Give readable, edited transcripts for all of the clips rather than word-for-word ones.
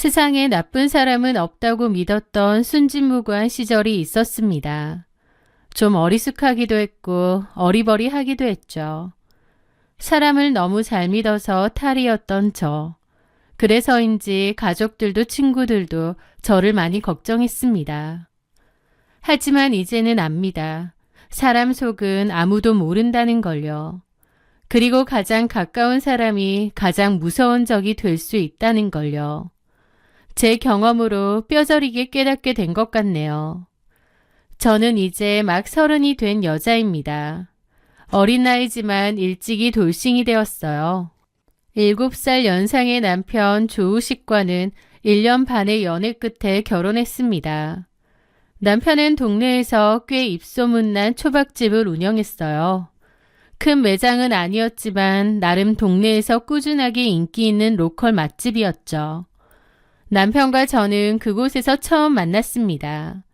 세상에 나쁜 사람은 없다고 믿었던 순진무구한 시절이 있었습니다. 좀 어리숙하기도 했고 어리버리하기도 했죠. 사람을 너무 잘 믿어서 탈이었던 저. 그래서인지 가족들도 친구들도 저를 많이 걱정했습니다. 하지만 이제는 압니다. 사람 속은 아무도 모른다는 걸요. 그리고 가장 가까운 사람이 가장 무서운 적이 될 수 있다는 걸요. 제 경험으로 뼈저리게 깨닫게 된 것 같네요. 저는 이제 막 30이 된 여자입니다. 어린 나이지만 일찍이 돌싱이 되었어요. 7살 연상의 남편 조우식과는 1년 반의 연애 끝에 결혼했습니다. 남편은 동네에서 꽤 입소문난 초밥집을 운영했어요. 큰 매장은 아니었지만 나름 동네에서 꾸준하게 인기 있는 로컬 맛집이었죠. 남편과 저는 그곳에서 처음 만났습니다.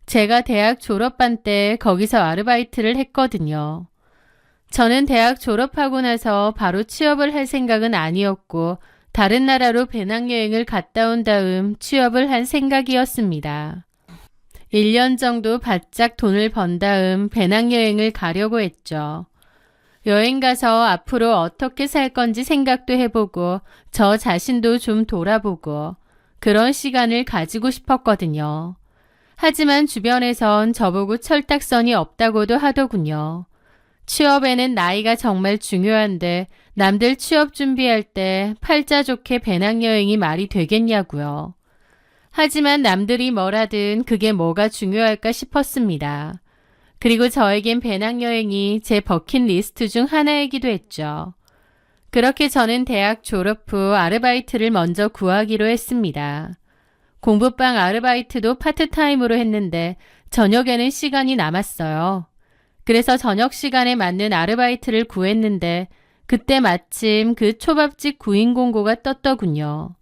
제가 대학 졸업반 때 거기서 아르바이트를 했거든요. 저는 대학 졸업하고 나서 바로 취업을 할 생각은 아니었고 다른 나라로 배낭여행을 갔다 온 다음 취업을 한 생각이었습니다. 1년 정도 바짝 돈을 번 다음 배낭여행을 가려고 했죠. 여행 가서 앞으로 어떻게 살 건지 생각도 해보고 저 자신도 좀 돌아보고 그런 시간을 가지고 싶었거든요. 하지만 주변에선 저보고 철딱선이 없다고도 하더군요. 취업에는 나이가 정말 중요한데 남들 취업 준비할 때 팔자 좋게 배낭여행이 말이 되겠냐고요. 하지만 남들이 뭐라든 그게 뭐가 중요할까 싶었습니다. 그리고 저에겐 배낭여행이 제 버킷리스트 중 하나이기도 했죠. 그렇게 저는 대학 졸업 후 아르바이트를 먼저 구하기로 했습니다. 공부방 아르바이트도 파트타임으로 했는데 저녁에는 시간이 남았어요. 그래서 저녁 시간에 맞는 아르바이트를 구했는데 그때 마침 그 초밥집 구인 공고가 떴더군요.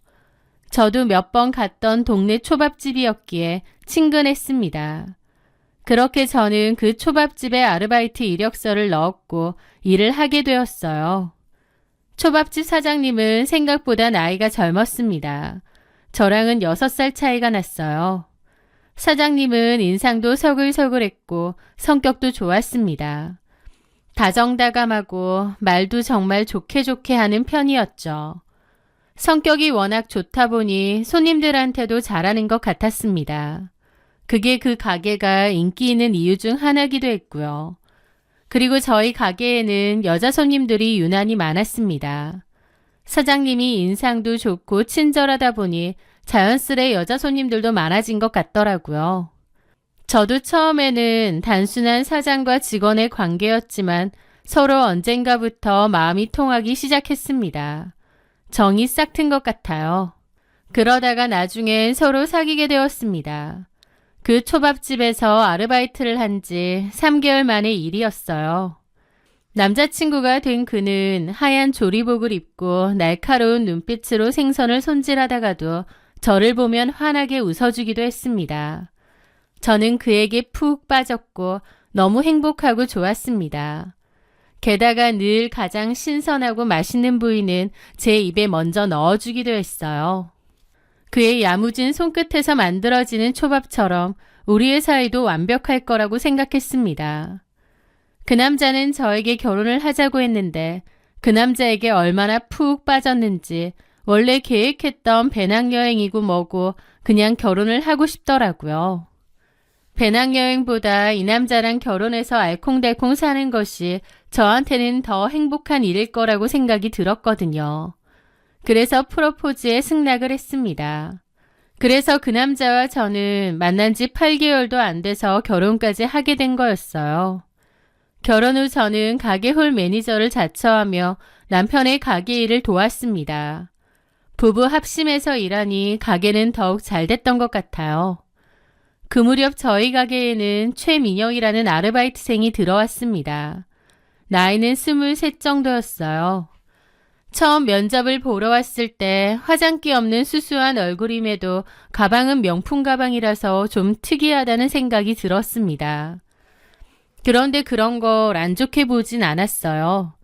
저도 몇 번 갔던 동네 초밥집이었기에 친근했습니다. 그렇게 저는 그 초밥집에 아르바이트 이력서를 넣었고 일을 하게 되었어요. 초밥집 사장님은 생각보다 나이가 젊었습니다. 저랑은 6살 차이가 났어요. 사장님은 인상도 서글서글했고 성격도 좋았습니다. 다정다감하고 말도 정말 좋게 하는 편이었죠. 성격이 워낙 좋다 보니 손님들한테도 잘하는 것 같았습니다. 그게 그 가게가 인기 있는 이유 중 하나기도 했고요. 그리고 저희 가게에는 여자 손님들이 유난히 많았습니다. 사장님이 인상도 좋고 친절하다 보니 자연스레 여자 손님들도 많아진 것 같더라고요. 저도 처음에는 단순한 사장과 직원의 관계였지만 서로 언젠가부터 마음이 통하기 시작했습니다. 정이 싹 튼 것 같아요. 그러다가 나중엔 서로 사귀게 되었습니다. 그 초밥집에서 아르바이트를 한 지 3개월 만의 일이었어요. 남자친구가 된 그는 하얀 조리복을 입고 날카로운 눈빛으로 생선을 손질하다가도 저를 보면 환하게 웃어주기도 했습니다. 저는 그에게 푹 빠졌고 너무 행복하고 좋았습니다. 게다가 늘 가장 신선하고 맛있는 부위는 제 입에 먼저 넣어주기도 했어요. 그의 야무진 손끝에서 만들어지는 초밥처럼 우리의 사이도 완벽할 거라고 생각했습니다. 그 남자는 저에게 결혼을 하자고 했는데 그 남자에게 얼마나 푹 빠졌는지 원래 계획했던 배낭여행이고 뭐고 그냥 결혼을 하고 싶더라고요. 배낭여행보다 이 남자랑 결혼해서 알콩달콩 사는 것이 저한테는 더 행복한 일일 거라고 생각이 들었거든요. 그래서 프로포즈에 승낙을 했습니다. 그래서 그 남자와 저는 만난 지 8개월도 안 돼서 결혼까지 하게 된 거였어요. 결혼 후 저는 가게 홀 매니저를 자처하며 남편의 가게 일을 도왔습니다. 부부 합심해서 일하니 가게는 더욱 잘 됐던 것 같아요. 그 무렵 저희 가게에는 최민영이라는 아르바이트생이 들어왔습니다. 나이는 23 정도였어요. 처음 면접을 보러 왔을 때 화장기 없는 수수한 얼굴임에도 가방은 명품 가방이라서 좀 특이하다는 생각이 들었습니다. 그런데 그런 걸 안 좋게 보진 않았어요.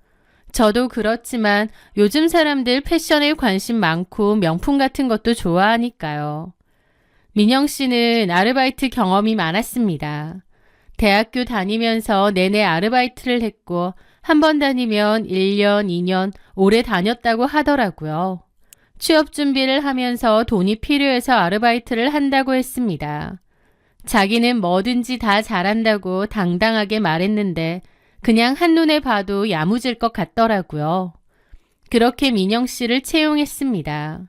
저도 그렇지만 요즘 사람들 패션에 관심 많고 명품 같은 것도 좋아하니까요. 민영 씨는 아르바이트 경험이 많았습니다. 대학교 다니면서 내내 아르바이트를 했고 한 번 다니면 1년, 2년 오래 다녔다고 하더라고요. 취업 준비를 하면서 돈이 필요해서 아르바이트를 한다고 했습니다. 자기는 뭐든지 다 잘한다고 당당하게 말했는데 그냥 한눈에 봐도 야무질 것 같더라고요. 그렇게 민영 씨를 채용했습니다.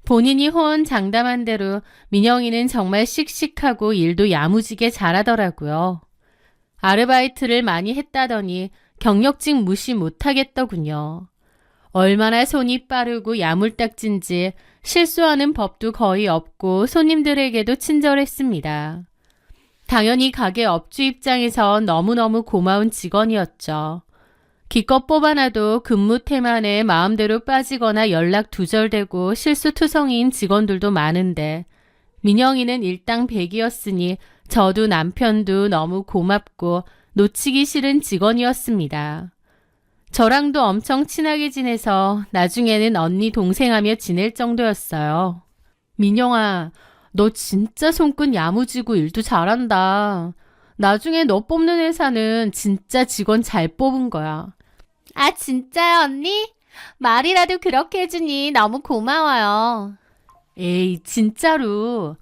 본인이 호언장담한 대로 민영이는 정말 씩씩하고 일도 야무지게 잘하더라고요. 아르바이트를 많이 했다더니 경력직 무시 못하겠더군요. 얼마나 손이 빠르고 야물딱진지 실수하는 법도 거의 없고 손님들에게도 친절했습니다. 당연히 가게 업주 입장에서 너무너무 고마운 직원이었죠. 기껏 뽑아놔도 근무 태만에 마음대로 빠지거나 연락 두절되고 실수투성이인 직원들도 많은데 민영이는 일당백이었으니 저도 남편도 너무 고맙고 놓치기 싫은 직원이었습니다. 저랑도 엄청 친하게 지내서 나중에는 언니 동생하며 지낼 정도였어요. 민영아, 너 진짜 손끝 야무지고 일도 잘한다. 나중에 너 뽑는 회사는 진짜 직원 잘 뽑은 거야. 아, 진짜요, 언니? 말이라도 그렇게 해주니 너무 고마워요. 에이, 진짜로.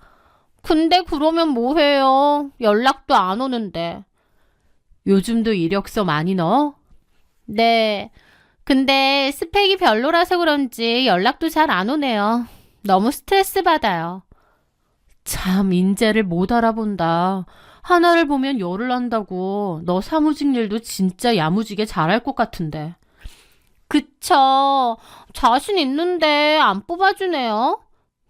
근데 그러면 뭐해요? 연락도 안 오는데. 요즘도 이력서 많이 넣어? 네. 근데 스펙이 별로라서 그런지 연락도 잘 안 오네요. 너무 스트레스 받아요. 참, 인재를 못 알아본다. 하나를 보면 열을 난다고. 너 사무직 일도 진짜 야무지게 잘할 것 같은데. 그쵸. 자신 있는데 안 뽑아주네요.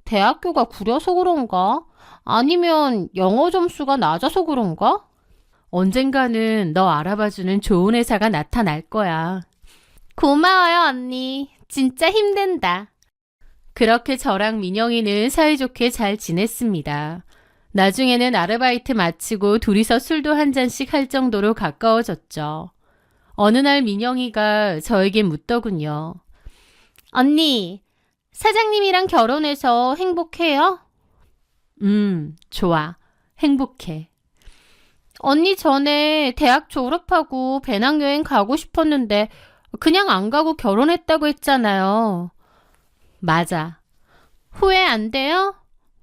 대학교가 구려서 그런가? 아니면 영어 점수가 낮아서 그런가? 언젠가는 너 알아봐주는 좋은 회사가 나타날 거야. 고마워요, 언니. 진짜 힘든다. 그렇게 저랑 민영이는 사이좋게 잘 지냈습니다. 나중에는 아르바이트 마치고 둘이서 술도 한 잔씩 할 정도로 가까워졌죠. 어느 날 민영이가 저에게 묻더군요. 언니, 사장님이랑 결혼해서 행복해요? 좋아. 행복해. 언니 전에 대학 졸업하고 배낭여행 가고 싶었는데 그냥 안 가고 결혼했다고 했잖아요. 맞아. 후회 안 돼요?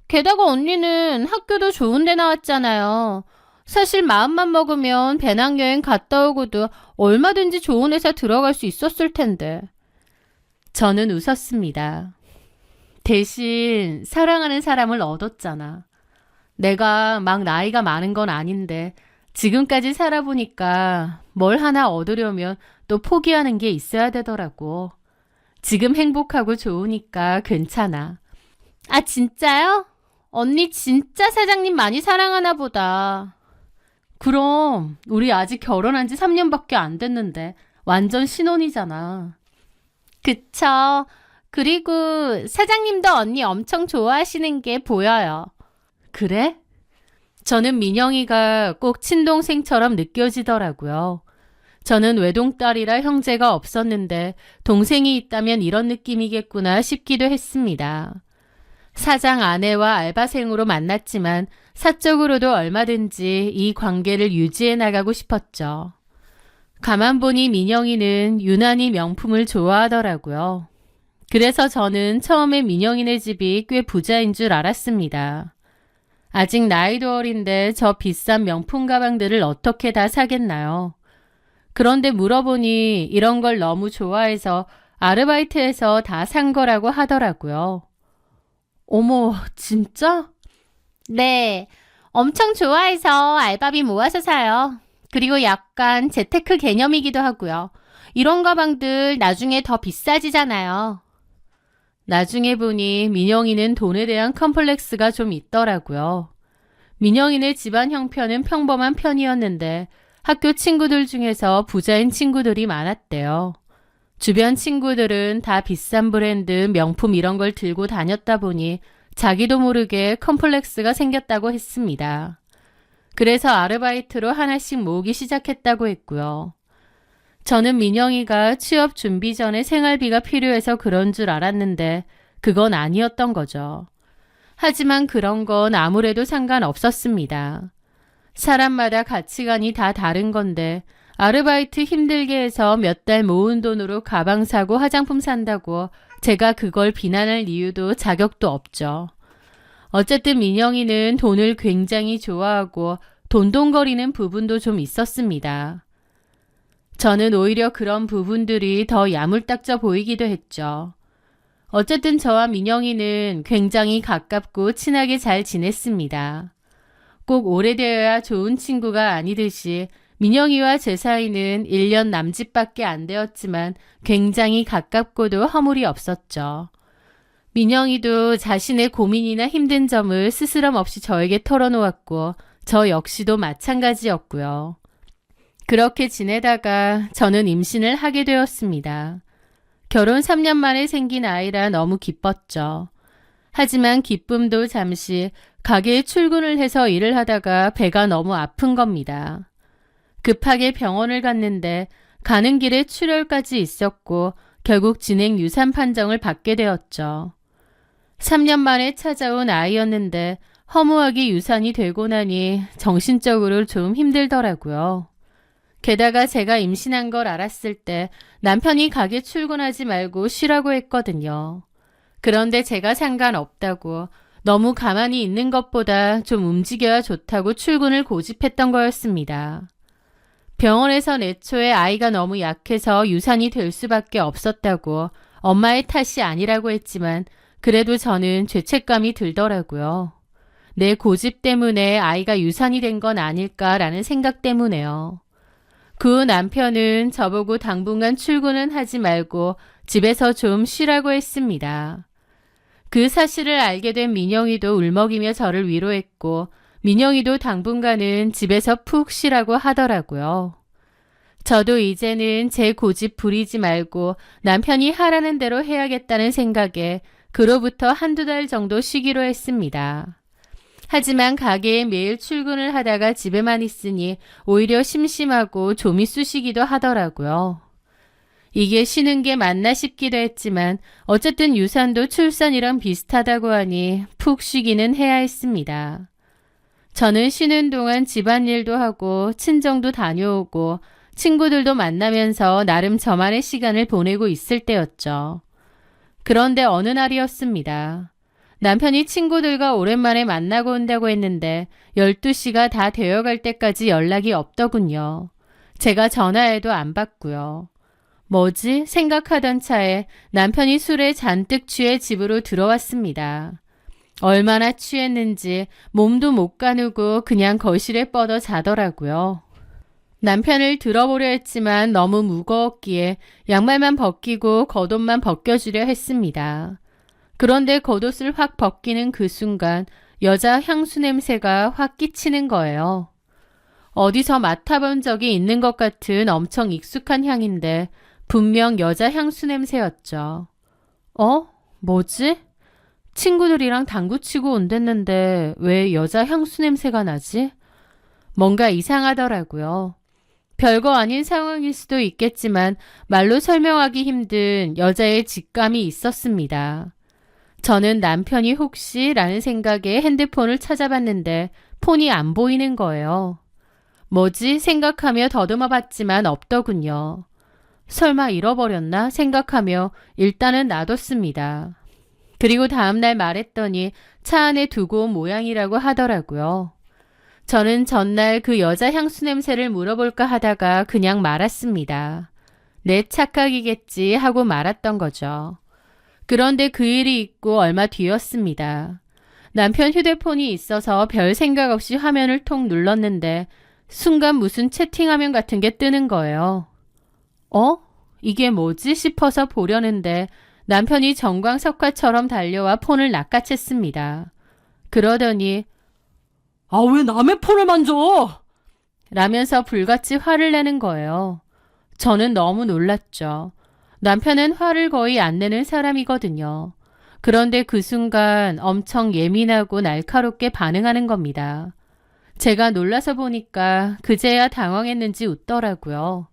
게다가 언니는 학교도 좋은 데 나왔잖아요. 사실 마음만 먹으면 배낭여행 갔다 오고도 얼마든지 좋은 회사 들어갈 수 있었을 텐데. 저는 웃었습니다. 대신 사랑하는 사람을 얻었잖아. 내가 막 나이가 많은 건 아닌데 지금까지 살아보니까 뭘 하나 얻으려면 또 포기하는 게 있어야 되더라고. 지금 행복하고 좋으니까 괜찮아. 아, 진짜요? 언니 진짜 사장님 많이 사랑하나 보다. 그럼 우리 아직 결혼한 지 3년밖에 안 됐는데 완전 신혼이잖아. 그쵸. 그리고 사장님도 언니 엄청 좋아하시는 게 보여요. 그래? 저는 민영이가 꼭 친동생처럼 느껴지더라고요. 저는 외동딸이라 형제가 없었는데 동생이 있다면 이런 느낌이겠구나 싶기도 했습니다. 사장 아내와 알바생으로 만났지만 사적으로도 얼마든지 이 관계를 유지해 나가고 싶었죠. 가만 보니 민영이는 유난히 명품을 좋아하더라고요. 그래서 저는 처음에 민영이네 집이 꽤 부자인 줄 알았습니다. 아직 나이도 어린데 저 비싼 명품 가방들을 어떻게 다 사겠나요? 그런데 물어보니 이런 걸 너무 좋아해서 아르바이트해서 다 산 거라고 하더라고요. 어머, 진짜? 네, 엄청 좋아해서 알바비 모아서 사요. 그리고 약간 재테크 개념이기도 하고요. 이런 가방들 나중에 더 비싸지잖아요. 나중에 보니 민영이는 돈에 대한 컴플렉스가 좀 있더라고요. 민영이네 집안 형편은 평범한 편이었는데 학교 친구들 중에서 부자인 친구들이 많았대요. 주변 친구들은 다 비싼 브랜드, 명품 이런 걸 들고 다녔다 보니 자기도 모르게 컴플렉스가 생겼다고 했습니다. 그래서 아르바이트로 하나씩 모으기 시작했다고 했고요. 저는 민영이가 취업 준비 전에 생활비가 필요해서 그런 줄 알았는데 그건 아니었던 거죠. 하지만 그런 건 아무래도 상관없었습니다. 사람마다 가치관이 다 다른 건데 아르바이트 힘들게 해서 몇 달 모은 돈으로 가방 사고 화장품 산다고 제가 그걸 비난할 이유도 자격도 없죠. 어쨌든 민영이는 돈을 굉장히 좋아하고 돈돈거리는 부분도 좀 있었습니다. 저는 오히려 그런 부분들이 더 야물딱져 보이기도 했죠. 어쨌든 저와 민영이는 굉장히 가깝고 친하게 잘 지냈습니다. 꼭 오래되어야 좋은 친구가 아니듯이 민영이와 제 사이는 1년 남짓밖에 안 되었지만 굉장히 가깝고도 허물이 없었죠. 민영이도 자신의 고민이나 힘든 점을 스스럼 없이 저에게 털어놓았고 저 역시도 마찬가지였고요. 그렇게 지내다가 저는 임신을 하게 되었습니다. 결혼 3년 만에 생긴 아이라 너무 기뻤죠. 하지만 기쁨도 잠시 가게에 출근을 해서 일을 하다가 배가 너무 아픈 겁니다. 급하게 병원을 갔는데 가는 길에 출혈까지 있었고 결국 진행 유산 판정을 받게 되었죠. 3년 만에 찾아온 아이였는데 허무하게 유산이 되고 나니 정신적으로 좀 힘들더라고요. 게다가 제가 임신한 걸 알았을 때 남편이 가게 출근하지 말고 쉬라고 했거든요. 그런데 제가 상관없다고 너무 가만히 있는 것보다 좀 움직여야 좋다고 출근을 고집했던 거였습니다. 병원에서 애초에 아이가 너무 약해서 유산이 될 수밖에 없었다고 엄마의 탓이 아니라고 했지만 그래도 저는 죄책감이 들더라고요. 내 고집 때문에 아이가 유산이 된 건 아닐까라는 생각 때문에요. 그 후 남편은 저보고 당분간 출근은 하지 말고 집에서 좀 쉬라고 했습니다. 그 사실을 알게 된 민영이도 울먹이며 저를 위로했고 민영이도 당분간은 집에서 푹 쉬라고 하더라고요. 저도 이제는 제 고집 부리지 말고 남편이 하라는 대로 해야겠다는 생각에 그로부터 한두 달 정도 쉬기로 했습니다. 하지만 가게에 매일 출근을 하다가 집에만 있으니 오히려 심심하고 좀이 쑤시기도 하더라고요. 이게 쉬는 게 맞나 싶기도 했지만 어쨌든 유산도 출산이랑 비슷하다고 하니 푹 쉬기는 해야 했습니다. 저는 쉬는 동안 집안일도 하고 친정도 다녀오고 친구들도 만나면서 나름 저만의 시간을 보내고 있을 때였죠. 그런데 어느 날이었습니다. 남편이 친구들과 오랜만에 만나고 온다고 했는데 12시가 다 되어갈 때까지 연락이 없더군요. 제가 전화해도 안 받고요. 뭐지? 생각하던 차에 남편이 술에 잔뜩 취해 집으로 들어왔습니다. 얼마나 취했는지 몸도 못 가누고 그냥 거실에 뻗어 자더라고요. 남편을 들어보려 했지만 너무 무거웠기에 양말만 벗기고 겉옷만 벗겨주려 했습니다. 그런데 겉옷을 확 벗기는 그 순간 여자 향수 냄새가 확 끼치는 거예요. 어디서 맡아본 적이 있는 것 같은 엄청 익숙한 향인데 분명 여자 향수 냄새였죠. 뭐지? 친구들이랑 당구 치고 온댔는데 왜 여자 향수 냄새가 나지? 뭔가 이상하더라고요. 별거 아닌 상황일 수도 있겠지만 말로 설명하기 힘든 여자의 직감이 있었습니다. 저는 남편이 혹시 라는 생각에 핸드폰을 찾아봤는데 폰이 안 보이는 거예요. 뭐지 생각하며 더듬어 봤지만 없더군요. 설마 잃어버렸나 생각하며 일단은 놔뒀습니다. 그리고 다음날 말했더니 차 안에 두고 온 모양이라고 하더라고요. 저는 전날 그 여자 향수 냄새를 물어볼까 하다가 그냥 말았습니다. 내 착각이겠지 하고 말았던 거죠. 그런데 그 일이 있고 얼마 뒤였습니다. 남편 휴대폰이 있어서 별 생각 없이 화면을 톡 눌렀는데 순간 무슨 채팅화면 같은 게 뜨는 거예요. 이게 뭐지 싶어서 보려는데 남편이 정광석화처럼 달려와 폰을 낚아챘습니다. 그러더니 왜 남의 폰을 만져? 라면서 불같이 화를 내는 거예요. 저는 너무 놀랐죠. 남편은 화를 거의 안 내는 사람이거든요. 그런데 그 순간 엄청 예민하고 날카롭게 반응하는 겁니다. 제가 놀라서 보니까 그제야 당황했는지 웃더라고요.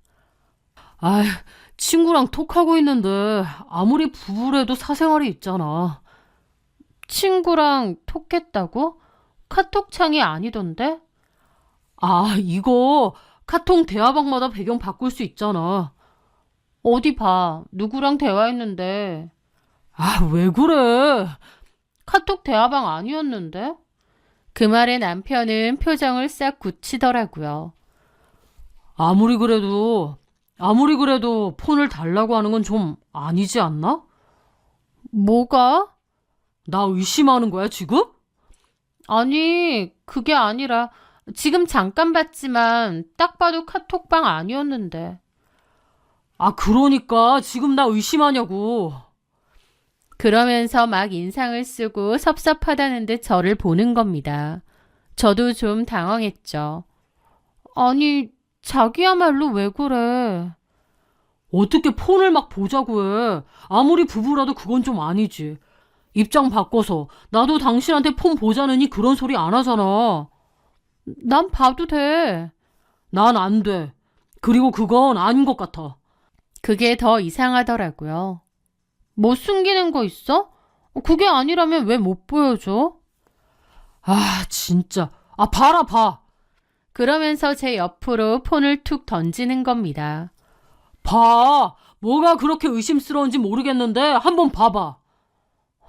아, 친구랑 톡하고 있는데 아무리 부부래도 사생활이 있잖아. 친구랑 톡했다고? 카톡창이 아니던데? 아, 이거 카톡 대화방마다 배경 바꿀 수 있잖아. 어디 봐. 누구랑 대화했는데. 아, 왜 그래? 카톡 대화방 아니었는데? 그 말에 남편은 표정을 싹 굳히더라고요. 아무리 그래도 폰을 달라고 하는 건 좀 아니지 않나? 뭐가? 나 의심하는 거야, 지금? 아니, 그게 아니라 지금 잠깐 봤지만 딱 봐도 카톡방 아니었는데. 아, 그러니까 지금 나 의심하냐고. 그러면서 막 인상을 쓰고 섭섭하다는 듯 저를 보는 겁니다. 저도 좀 당황했죠. 아니, 자기야말로 왜 그래? 어떻게 폰을 막 보자고 해. 아무리 부부라도 그건 좀 아니지. 입장 바꿔서 나도 당신한테 폰 보자느니 그런 소리 안 하잖아. 난 봐도 돼. 난 안 돼. 그리고 그건 아닌 것 같아. 그게 더 이상하더라고요. 뭐 숨기는 거 있어? 그게 아니라면 왜 못 보여줘? 아, 진짜. 아, 봐라, 봐. 그러면서 제 옆으로 폰을 툭 던지는 겁니다. 봐. 뭐가 그렇게 의심스러운지 모르겠는데 한번 봐봐.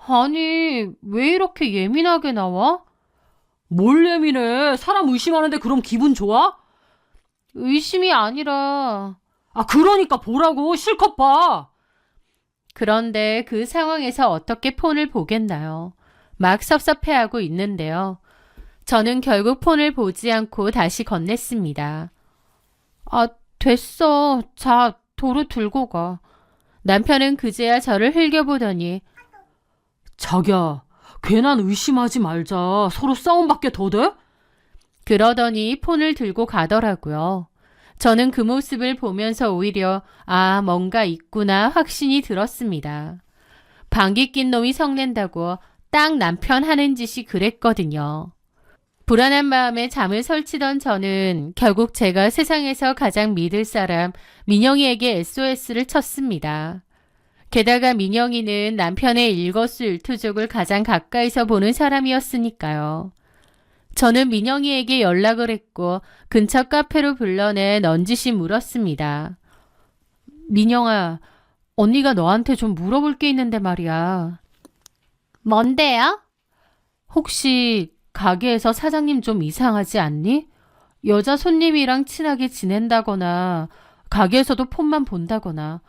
아니, 왜 이렇게 예민하게 나와? 뭘 예민해. 사람 의심하는데 그럼 기분 좋아? 의심이 아니라. 아, 그러니까 보라고. 실컷 봐. 그런데 그 상황에서 어떻게 폰을 보겠나요? 막 섭섭해하고 있는데요. 저는 결국 폰을 보지 않고 다시 건넸습니다. 아, 됐어. 자, 도로 들고 가. 남편은 그제야 저를 흘겨보더니 자기야, 괜한 의심하지 말자. 서로 싸움밖에 더 돼? 그러더니 폰을 들고 가더라고요. 저는 그 모습을 보면서 오히려 아, 뭔가 있구나 확신이 들었습니다. 방귀 낀 놈이 성낸다고 딱 남편 하는 짓이 그랬거든요. 불안한 마음에 잠을 설치던 저는 결국 제가 세상에서 가장 믿을 사람 민영이에게 SOS를 쳤습니다. 게다가 민영이는 남편의 일거수일투족을 가장 가까이서 보는 사람이었으니까요. 저는 민영이에게 연락을 했고 근처 카페로 불러내 넌지시 물었습니다. 민영아, 언니가 너한테 좀 물어볼 게 있는데 말이야. 뭔데요? 혹시 가게에서 사장님 좀 이상하지 않니? 여자 손님이랑 친하게 지낸다거나 가게에서도 폰만 본다거나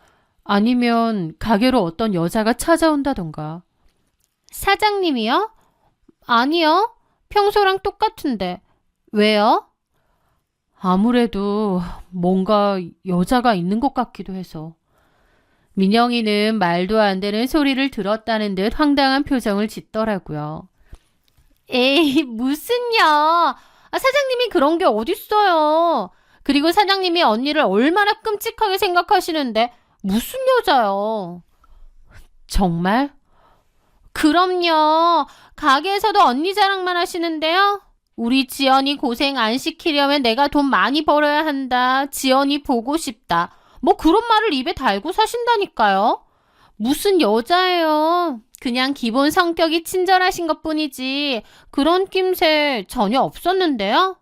아니면 가게로 어떤 여자가 찾아온다던가. 사장님이요? 아니요. 평소랑 똑같은데. 왜요? 아무래도 뭔가 여자가 있는 것 같기도 해서. 민영이는 말도 안 되는 소리를 들었다는 듯 황당한 표정을 짓더라고요. 에이, 무슨요? 사장님이 그런 게 어딨어요. 그리고 사장님이 언니를 얼마나 끔찍하게 생각하시는데 무슨 여자요? 정말? 그럼요. 가게에서도 언니 자랑만 하시는데요. 우리 지연이 고생 안 시키려면 내가 돈 많이 벌어야 한다. 지연이 보고 싶다. 뭐 그런 말을 입에 달고 사신다니까요. 무슨 여자예요. 그냥 기본 성격이 친절하신 것뿐이지 그런 낌새 전혀 없었는데요.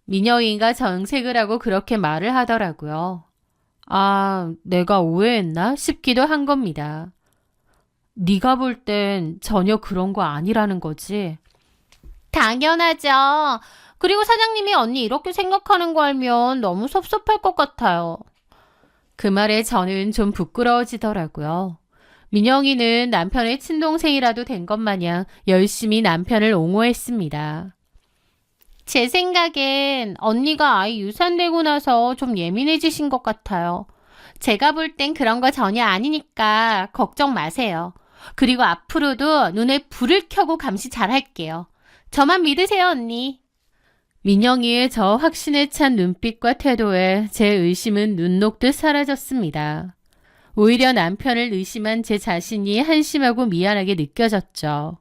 민영이가 정색을 하고 그렇게 말을 하더라고요. 아, 내가 오해했나 싶기도 한 겁니다. 네가 볼 땐 전혀 그런 거 아니라는 거지? 당연하죠. 그리고 사장님이 언니 이렇게 생각하는 거 알면 너무 섭섭할 것 같아요. 그 말에 저는 좀 부끄러워지더라고요. 민영이는 남편의 친동생이라도 된 것 마냥 열심히 남편을 옹호했습니다. 제 생각엔 언니가 아이 유산되고 나서 좀 예민해지신 것 같아요. 제가 볼 땐 그런 거 전혀 아니니까 걱정 마세요. 그리고 앞으로도 눈에 불을 켜고 감시 잘할게요. 저만 믿으세요, 언니. 민영이의 저 확신에 찬 눈빛과 태도에 제 의심은 눈 녹듯 사라졌습니다. 오히려 남편을 의심한 제 자신이 한심하고 미안하게 느껴졌죠.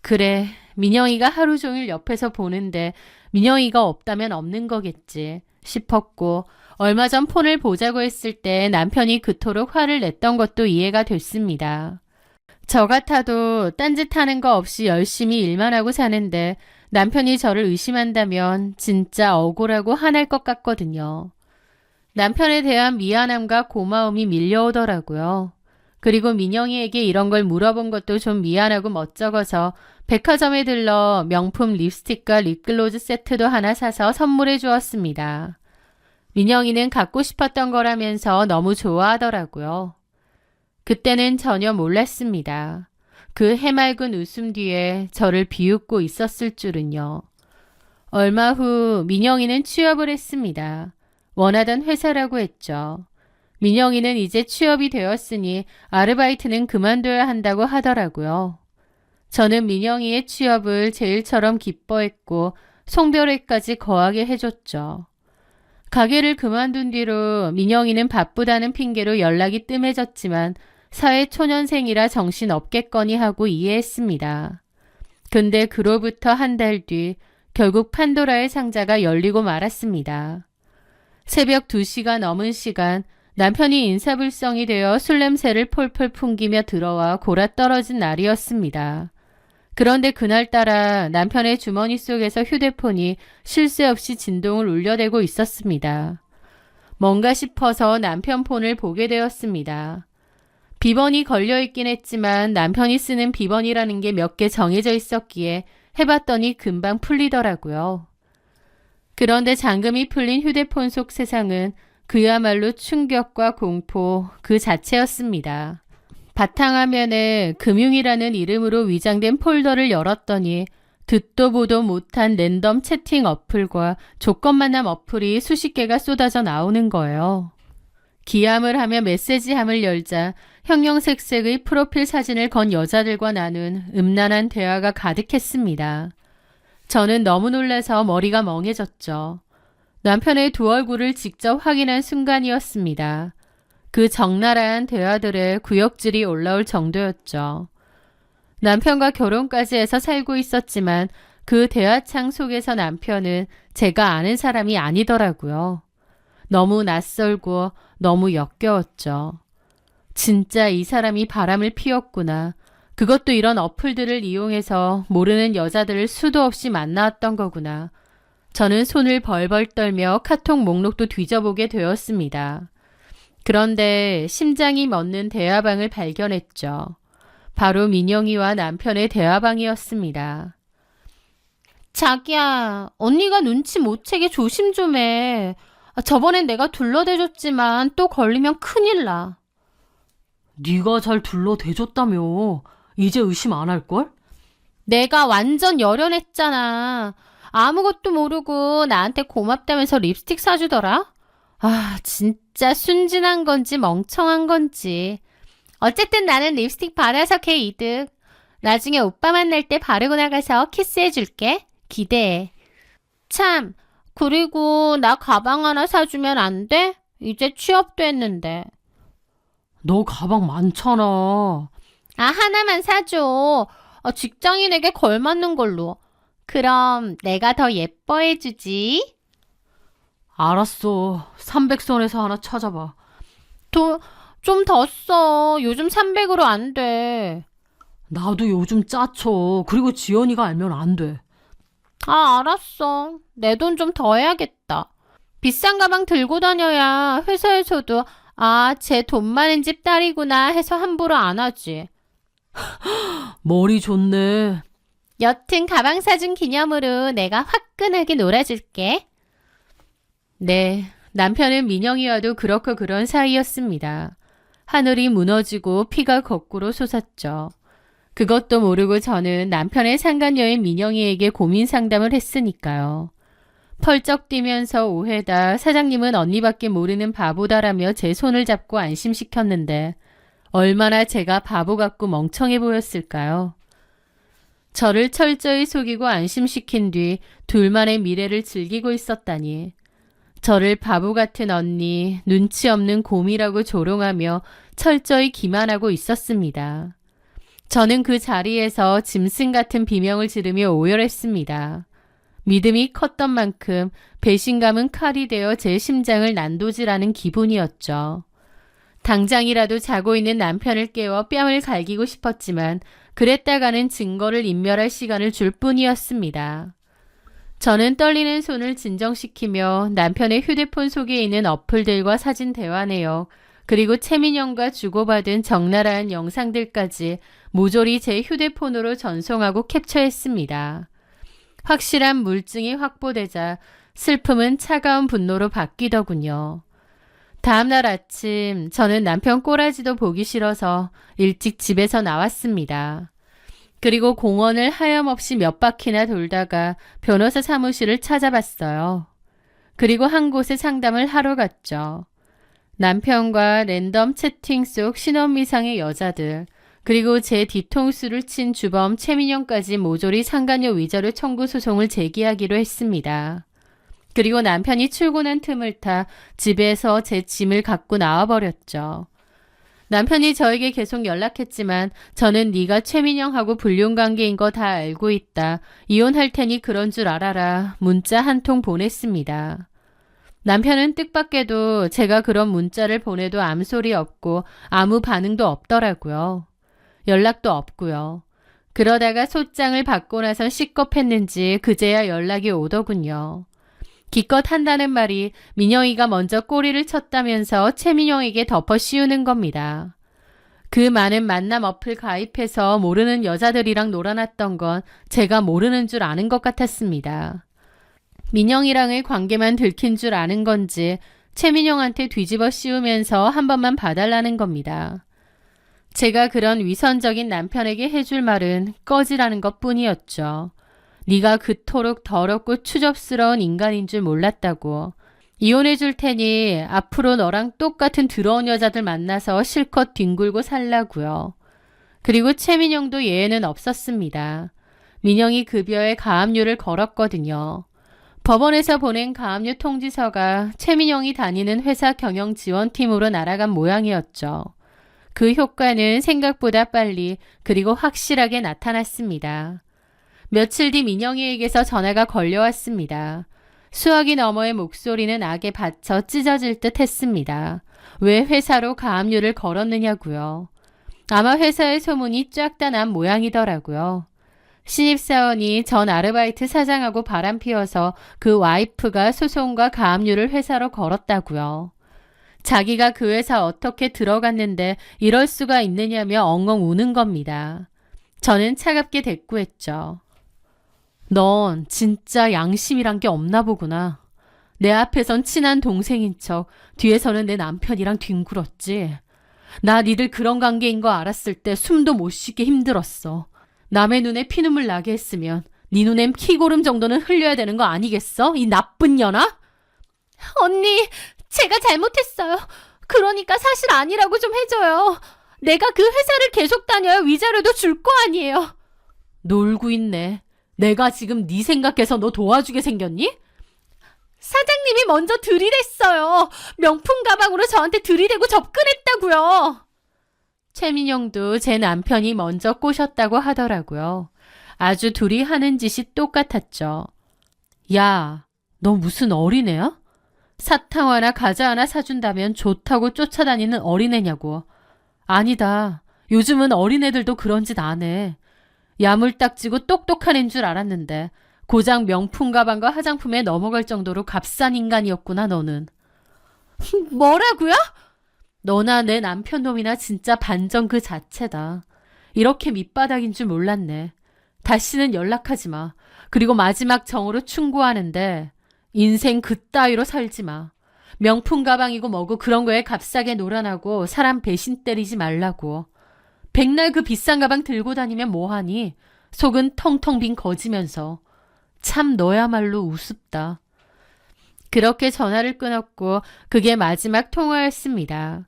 그래, 민영이가 하루 종일 옆에서 보는데 민영이가 없다면 없는 거겠지 싶었고 얼마 전 폰을 보자고 했을 때 남편이 그토록 화를 냈던 것도 이해가 됐습니다. 저 같아도 딴짓하는 거 없이 열심히 일만 하고 사는데 남편이 저를 의심한다면 진짜 억울하고 화날 것 같거든요. 남편에 대한 미안함과 고마움이 밀려오더라고요. 그리고 민영이에게 이런 걸 물어본 것도 좀 미안하고 멋쩍어서 백화점에 들러 명품 립스틱과 립글로즈 세트도 하나 사서 선물해 주었습니다. 민영이는 갖고 싶었던 거라면서 너무 좋아하더라고요. 그때는 전혀 몰랐습니다. 그 해맑은 웃음 뒤에 저를 비웃고 있었을 줄은요. 얼마 후 민영이는 취업을 했습니다. 원하던 회사라고 했죠. 민영이는 이제 취업이 되었으니 아르바이트는 그만둬야 한다고 하더라고요. 저는 민영이의 취업을 제 일처럼 기뻐했고 송별회까지 거하게 해줬죠. 가게를 그만둔 뒤로 민영이는 바쁘다는 핑계로 연락이 뜸해졌지만 사회초년생이라 정신없겠거니 하고 이해했습니다. 근데 그로부터 한 달 뒤 결국 판도라의 상자가 열리고 말았습니다. 새벽 2시가 넘은 시간 남편이 인사불성이 되어 술 냄새를 폴폴 풍기며 들어와 골아떨어진 날이었습니다. 그런데 그날따라 남편의 주머니 속에서 휴대폰이 쉴 새 없이 진동을 울려대고 있었습니다. 뭔가 싶어서 남편 폰을 보게 되었습니다. 비번이 걸려있긴 했지만 남편이 쓰는 비번이라는 게 몇 개 정해져 있었기에 해봤더니 금방 풀리더라고요. 그런데 잠금이 풀린 휴대폰 속 세상은 그야말로 충격과 공포 그 자체였습니다. 바탕화면에 금융이라는 이름으로 위장된 폴더를 열었더니 듣도 보도 못한 랜덤 채팅 어플과 조건 만남 어플이 수십 개가 쏟아져 나오는 거예요. 기함을 하며 메시지함을 열자 형형색색의 프로필 사진을 건 여자들과 나눈 음란한 대화가 가득했습니다. 저는 너무 놀라서 머리가 멍해졌죠. 남편의 두 얼굴을 직접 확인한 순간이었습니다. 그 적나라한 대화들에 구역질이 올라올 정도였죠. 남편과 결혼까지 해서 살고 있었지만 그 대화창 속에서 남편은 제가 아는 사람이 아니더라고요. 너무 낯설고 너무 역겨웠죠. 진짜 이 사람이 바람을 피웠구나. 그것도 이런 어플들을 이용해서 모르는 여자들을 수도 없이 만나왔던 거구나. 저는 손을 벌벌 떨며 카톡 목록도 뒤져보게 되었습니다. 그런데 심장이 멎는 대화방을 발견했죠. 바로 민영이와 남편의 대화방이었습니다. 자기야, 언니가 눈치 못 채게 조심 좀 해. 저번엔 내가 둘러대줬지만 또 걸리면 큰일 나. 네가 잘 둘러대줬다며. 이제 의심 안 할걸? 내가 완전 열연했잖아. 아무것도 모르고 나한테 고맙다면서 립스틱 사주더라. 아, 진짜 순진한 건지 멍청한 건지. 어쨌든 나는 립스틱 받아서 걔 이득. 나중에 오빠 만날 때 바르고 나가서 키스해줄게. 기대해. 참, 그리고 나 가방 하나 사주면 안 돼? 이제 취업도 했는데. 너 가방 많잖아. 아, 하나만 사줘. 직장인에게 걸맞는 걸로. 그럼 내가 더 예뻐해주지. 알았어. 300선에서 하나 찾아봐. 좀 더 써. 요즘 300으로 안 돼. 나도 요즘 짜쳐. 그리고 지연이가 알면 안 돼. 아, 알았어. 내 돈 좀 더 해야겠다. 비싼 가방 들고 다녀야 회사에서도 아, 쟤 돈 많은 집 딸이구나 해서 함부로 안 하지. 머리 좋네. 여튼 가방 사준 기념으로 내가 화끈하게 놀아줄게. 네, 남편은 민영이와도 그렇고 그런 사이였습니다. 하늘이 무너지고 피가 거꾸로 솟았죠. 그것도 모르고 저는 남편의 상간녀인 민영이에게 고민 상담을 했으니까요. 펄쩍 뛰면서 오해다 사장님은 언니밖에 모르는 바보다라며 제 손을 잡고 안심시켰는데 얼마나 제가 바보 같고 멍청해 보였을까요? 저를 철저히 속이고 안심시킨 뒤 둘만의 미래를 즐기고 있었다니. 저를 바보 같은 언니, 눈치 없는 곰이라고 조롱하며 철저히 기만하고 있었습니다. 저는 그 자리에서 짐승 같은 비명을 지르며 오열했습니다. 믿음이 컸던 만큼 배신감은 칼이 되어 제 심장을 난도질하는 기분이었죠. 당장이라도 자고 있는 남편을 깨워 뺨을 갈기고 싶었지만 그랬다가는 증거를 인멸할 시간을 줄 뿐이었습니다. 저는 떨리는 손을 진정시키며 남편의 휴대폰 속에 있는 어플들과 사진 대화 내역, 그리고 최민영과 주고받은 적나라한 영상들까지 모조리 제 휴대폰으로 전송하고 캡처했습니다. 확실한 물증이 확보되자 슬픔은 차가운 분노로 바뀌더군요. 다음날 아침 저는 남편 꼬라지도 보기 싫어서 일찍 집에서 나왔습니다. 그리고 공원을 하염없이 몇 바퀴나 돌다가 변호사 사무실을 찾아봤어요. 그리고 한 곳에 상담을 하러 갔죠. 남편과 랜덤 채팅 속 신혼미상의 여자들, 그리고 제 뒤통수를 친 주범 최민영까지 모조리 상간녀 위자료 청구 소송을 제기하기로 했습니다. 그리고 남편이 출근한 틈을 타 집에서 제 짐을 갖고 나와버렸죠. 남편이 저에게 계속 연락했지만 저는 네가 최민영하고 불륜관계인 거 다 알고 있다. 이혼할 테니 그런 줄 알아라. 문자 한 통 보냈습니다. 남편은 뜻밖에도 제가 그런 문자를 보내도 아무 소리 없고 아무 반응도 없더라고요. 연락도 없고요. 그러다가 소장을 받고 나선 식겁했는지 그제야 연락이 오더군요. 기껏 한다는 말이 민영이가 먼저 꼬리를 쳤다면서 최민영에게 덮어 씌우는 겁니다. 그 많은 만남 어플 가입해서 모르는 여자들이랑 놀아났던 건 제가 모르는 줄 아는 것 같았습니다. 민영이랑의 관계만 들킨 줄 아는 건지 최민영한테 뒤집어 씌우면서 한 번만 봐달라는 겁니다. 제가 그런 위선적인 남편에게 해줄 말은 꺼지라는 것뿐이었죠. 네가 그토록 더럽고 추접스러운 인간인 줄 몰랐다고. 이혼해 줄 테니 앞으로 너랑 똑같은 더러운 여자들 만나서 실컷 뒹굴고 살라고요. 그리고 최민영도 예외는 없었습니다. 민영이 급여에 가압류를 걸었거든요. 법원에서 보낸 가압류 통지서가 최민영이 다니는 회사 경영지원팀으로 날아간 모양이었죠. 그 효과는 생각보다 빨리 그리고 확실하게 나타났습니다. 며칠 뒤 민영이에게서 전화가 걸려왔습니다. 수화기 너머의 목소리는 악에 받쳐 찢어질 듯 했습니다. 왜 회사로 가압류를 걸었느냐고요. 아마 회사의 소문이 쫙 다 난 모양이더라고요. 신입사원이 전 아르바이트 사장하고 바람피워서 그 와이프가 소송과 가압류를 회사로 걸었다고요. 자기가 그 회사 어떻게 들어갔는데 이럴 수가 있느냐며 엉엉 우는 겁니다. 저는 차갑게 대꾸했죠. 넌 진짜 양심이란 게 없나 보구나. 내 앞에선 친한 동생인 척 뒤에서는 내 남편이랑 뒹굴었지. 나 니들 그런 관계인 거 알았을 때 숨도 못 쉬게 힘들었어. 남의 눈에 피눈물 나게 했으면 네 눈엔 피고름 정도는 흘려야 되는 거 아니겠어? 이 나쁜 년아? 언니, 제가 잘못했어요. 그러니까 사실 아니라고 좀 해줘요. 내가 그 회사를 계속 다녀야 위자료도 줄 거 아니에요. 놀고 있네. 내가 지금 네 생각해서 너 도와주게 생겼니? 사장님이 먼저 들이댔어요. 명품 가방으로 저한테 들이대고 접근했다고요. 최민영도 제 남편이 먼저 꼬셨다고 하더라고요. 아주 둘이 하는 짓이 똑같았죠. 야, 너 무슨 어린애야? 사탕 하나 과자 하나 사준다면 좋다고 쫓아다니는 어린애냐고. 아니다. 요즘은 어린애들도 그런 짓 안 해. 야물딱지고 똑똑한 애인 줄 알았는데 고작 명품 가방과 화장품에 넘어갈 정도로 값싼 인간이었구나 너는. 뭐라고요? 너나 내 남편 놈이나 진짜 반전 그 자체다. 이렇게 밑바닥인 줄 몰랐네. 다시는 연락하지 마. 그리고 마지막 정으로 충고하는데 인생 그따위로 살지 마. 명품 가방이고 뭐고 그런 거에 값싸게 놀아나고 사람 배신 때리지 말라고. 백날 그 비싼 가방 들고 다니면 뭐하니? 속은 텅텅 빈 거지면서. 참 너야말로 우습다. 그렇게 전화를 끊었고 그게 마지막 통화였습니다.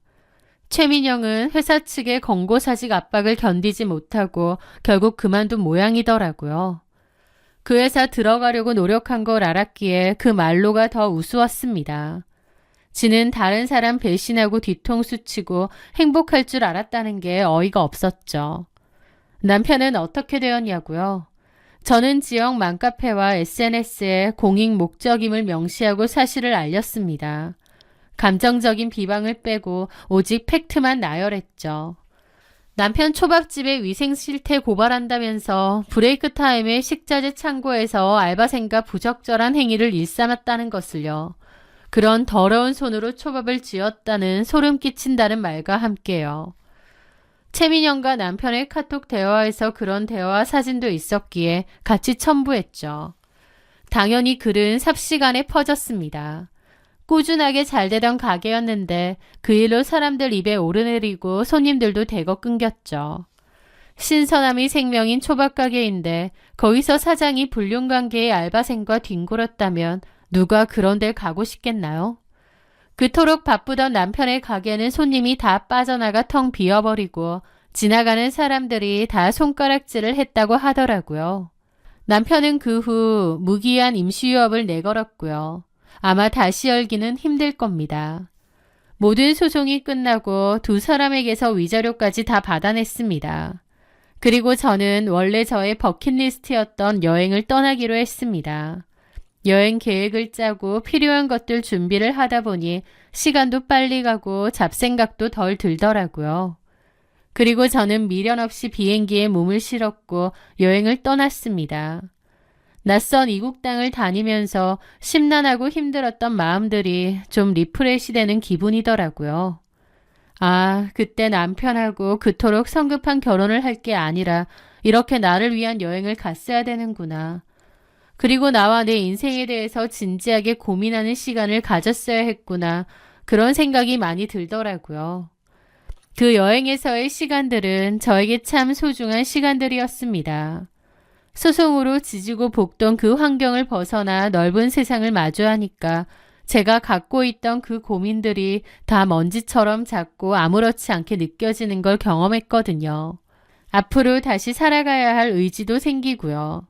최민영은 회사 측의 권고사직 압박을 견디지 못하고 결국 그만둔 모양이더라고요. 그 회사 들어가려고 노력한 걸 알았기에 그 말로가 더 우스웠습니다. 지는 다른 사람 배신하고 뒤통수 치고 행복할 줄 알았다는 게 어이가 없었죠. 남편은 어떻게 되었냐고요? 저는 지역 맘카페와 SNS에 공익 목적임을 명시하고 사실을 알렸습니다. 감정적인 비방을 빼고 오직 팩트만 나열했죠. 남편 초밥집에 위생 실태 고발한다면서 브레이크 타임에 식자재 창고에서 알바생과 부적절한 행위를 일삼았다는 것을요. 그런 더러운 손으로 초밥을 쥐었다는 소름 끼친다는 말과 함께요. 최민영과 남편의 카톡 대화에서 그런 대화 사진도 있었기에 같이 첨부했죠. 당연히 글은 삽시간에 퍼졌습니다. 꾸준하게 잘 되던 가게였는데 그 일로 사람들 입에 오르내리고 손님들도 대거 끊겼죠. 신선함이 생명인 초밥가게인데 거기서 사장이 불륜관계의 알바생과 뒹굴었다면 누가 그런 데를 가고 싶겠나요? 그토록 바쁘던 남편의 가게는 손님이 다 빠져나가 텅 비어버리고 지나가는 사람들이 다 손가락질을 했다고 하더라고요. 남편은 그 후 무기한 임시유업을 내걸었고요. 아마 다시 열기는 힘들 겁니다. 모든 소송이 끝나고 두 사람에게서 위자료까지 다 받아냈습니다. 그리고 저는 원래 저의 버킷리스트였던 여행을 떠나기로 했습니다. 여행 계획을 짜고 필요한 것들 준비를 하다 보니 시간도 빨리 가고 잡생각도 덜 들더라고요. 그리고 저는 미련 없이 비행기에 몸을 실었고 여행을 떠났습니다. 낯선 이국 땅을 다니면서 심란하고 힘들었던 마음들이 좀 리프레시 되는 기분이더라고요. 아, 그때 남편하고 그토록 성급한 결혼을 할 게 아니라 이렇게 나를 위한 여행을 갔어야 되는구나. 그리고 나와 내 인생에 대해서 진지하게 고민하는 시간을 가졌어야 했구나. 그런 생각이 많이 들더라고요. 그 여행에서의 시간들은 저에게 참 소중한 시간들이었습니다. 소송으로 지지고 볶던 그 환경을 벗어나 넓은 세상을 마주하니까 제가 갖고 있던 그 고민들이 다 먼지처럼 작고 아무렇지 않게 느껴지는 걸 경험했거든요. 앞으로 다시 살아가야 할 의지도 생기고요.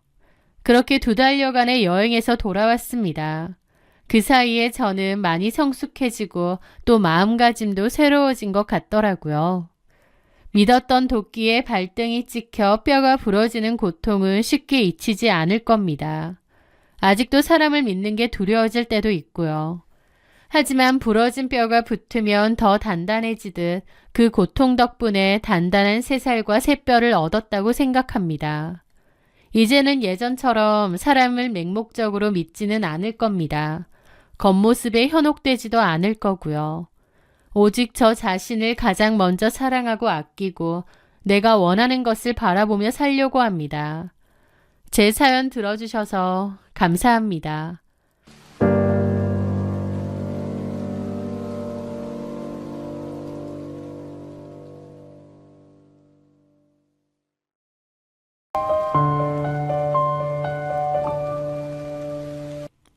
그렇게 2달여간의 여행에서 돌아왔습니다. 그 사이에 저는 많이 성숙해지고 또 마음가짐도 새로워진 것 같더라고요. 믿었던 도끼에 발등이 찍혀 뼈가 부러지는 고통은 쉽게 잊히지 않을 겁니다. 아직도 사람을 믿는 게 두려워질 때도 있고요. 하지만 부러진 뼈가 붙으면 더 단단해지듯 그 고통 덕분에 단단한 새살과 새뼈를 얻었다고 생각합니다. 이제는 예전처럼 사람을 맹목적으로 믿지는 않을 겁니다. 겉모습에 현혹되지도 않을 거고요. 오직 저 자신을 가장 먼저 사랑하고 아끼고 내가 원하는 것을 바라보며 살려고 합니다. 제 사연 들어주셔서 감사합니다.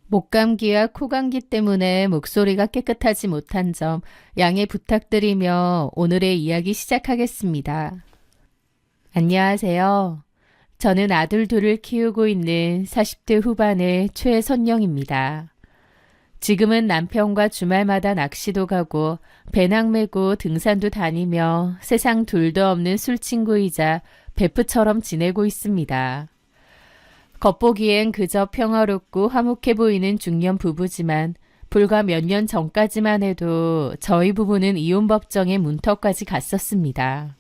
목감기와 코감기 때문에 목소리가 깨끗하지 못한 점 양해 부탁드리며 오늘의 이야기 시작하겠습니다. 안녕하세요. 저는 아들 둘을 키우고 있는 40대 후반의 최선영입니다. 지금은 남편과 주말마다 낚시도 가고 배낭 메고 등산도 다니며 세상 둘도 없는 술친구이자 베프처럼 지내고 있습니다. 겉보기엔 그저 평화롭고 화목해 보이는 중년 부부지만 불과 몇 년 전까지만 해도 저희 부부는 이혼 법정의 문턱까지 갔었습니다.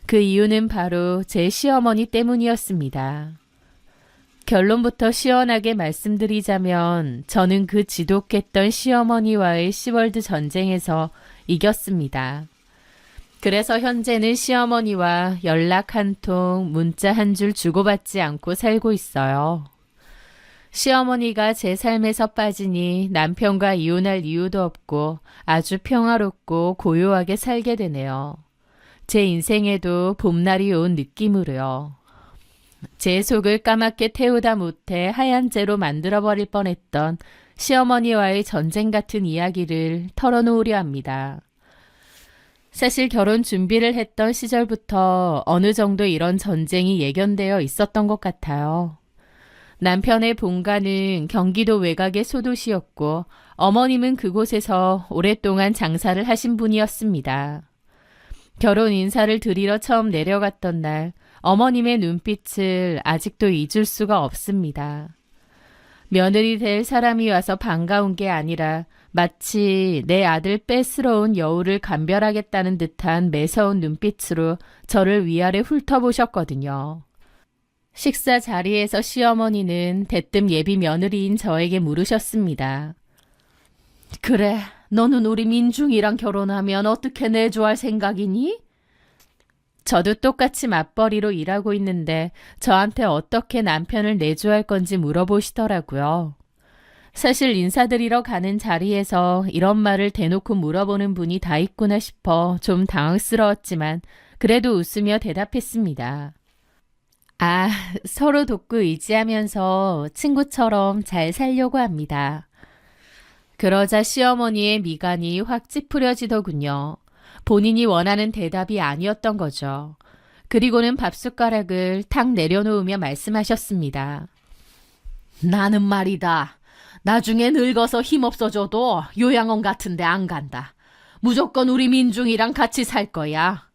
그 이유는 바로 제 시어머니 때문이었습니다. 결론부터 시원하게 말씀드리자면 저는 그 지독했던 시어머니와의 시월드 전쟁에서 이겼습니다. 그래서 현재는 시어머니와 연락 한 통, 문자 한 줄 주고받지 않고 살고 있어요. 시어머니가 제 삶에서 빠지니 남편과 이혼할 이유도 없고 아주 평화롭고 고요하게 살게 되네요. 제 인생에도 봄날이 온 느낌으로요. 제 속을 까맣게 태우다 못해 하얀 재로 만들어버릴 뻔했던 시어머니와의 전쟁 같은 이야기를 털어놓으려 합니다. 사실 결혼 준비를 했던 시절부터 어느 정도 이런 전쟁이 예견되어 있었던 것 같아요. 남편의 본가는 경기도 외곽의 소도시였고 어머님은 그곳에서 오랫동안 장사를 하신 분이었습니다. 결혼 인사를 드리러 처음 내려갔던 날 어머님의 눈빛을 아직도 잊을 수가 없습니다. 며느리 될 사람이 와서 반가운 게 아니라 마치 내 아들 뺏으러온 여우를 감별하겠다는 듯한 매서운 눈빛으로 저를 위아래 훑어보셨거든요. 식사 자리에서 시어머니는 대뜸 예비 며느리인 저에게 물으셨습니다. 그래, 너는 우리 민중이랑 결혼하면 어떻게 내조할 생각이니? 저도 똑같이 맞벌이로 일하고 있는데 저한테 어떻게 남편을 내조할 건지 물어보시더라고요. 사실 인사드리러 가는 자리에서 이런 말을 대놓고 물어보는 분이 다 있구나 싶어 좀 당황스러웠지만 그래도 웃으며 대답했습니다. 아, 서로 돕고 의지하면서 친구처럼 잘 살려고 합니다. 그러자 시어머니의 미간이 확 찌푸려지더군요. 본인이 원하는 대답이 아니었던 거죠. 그리고는 밥숟가락을 탁 내려놓으며 말씀하셨습니다. 나는 말이다. 나중에 늙어서 힘없어져도 요양원 같은데 안 간다. 무조건 우리 민중이랑 같이 살 거야.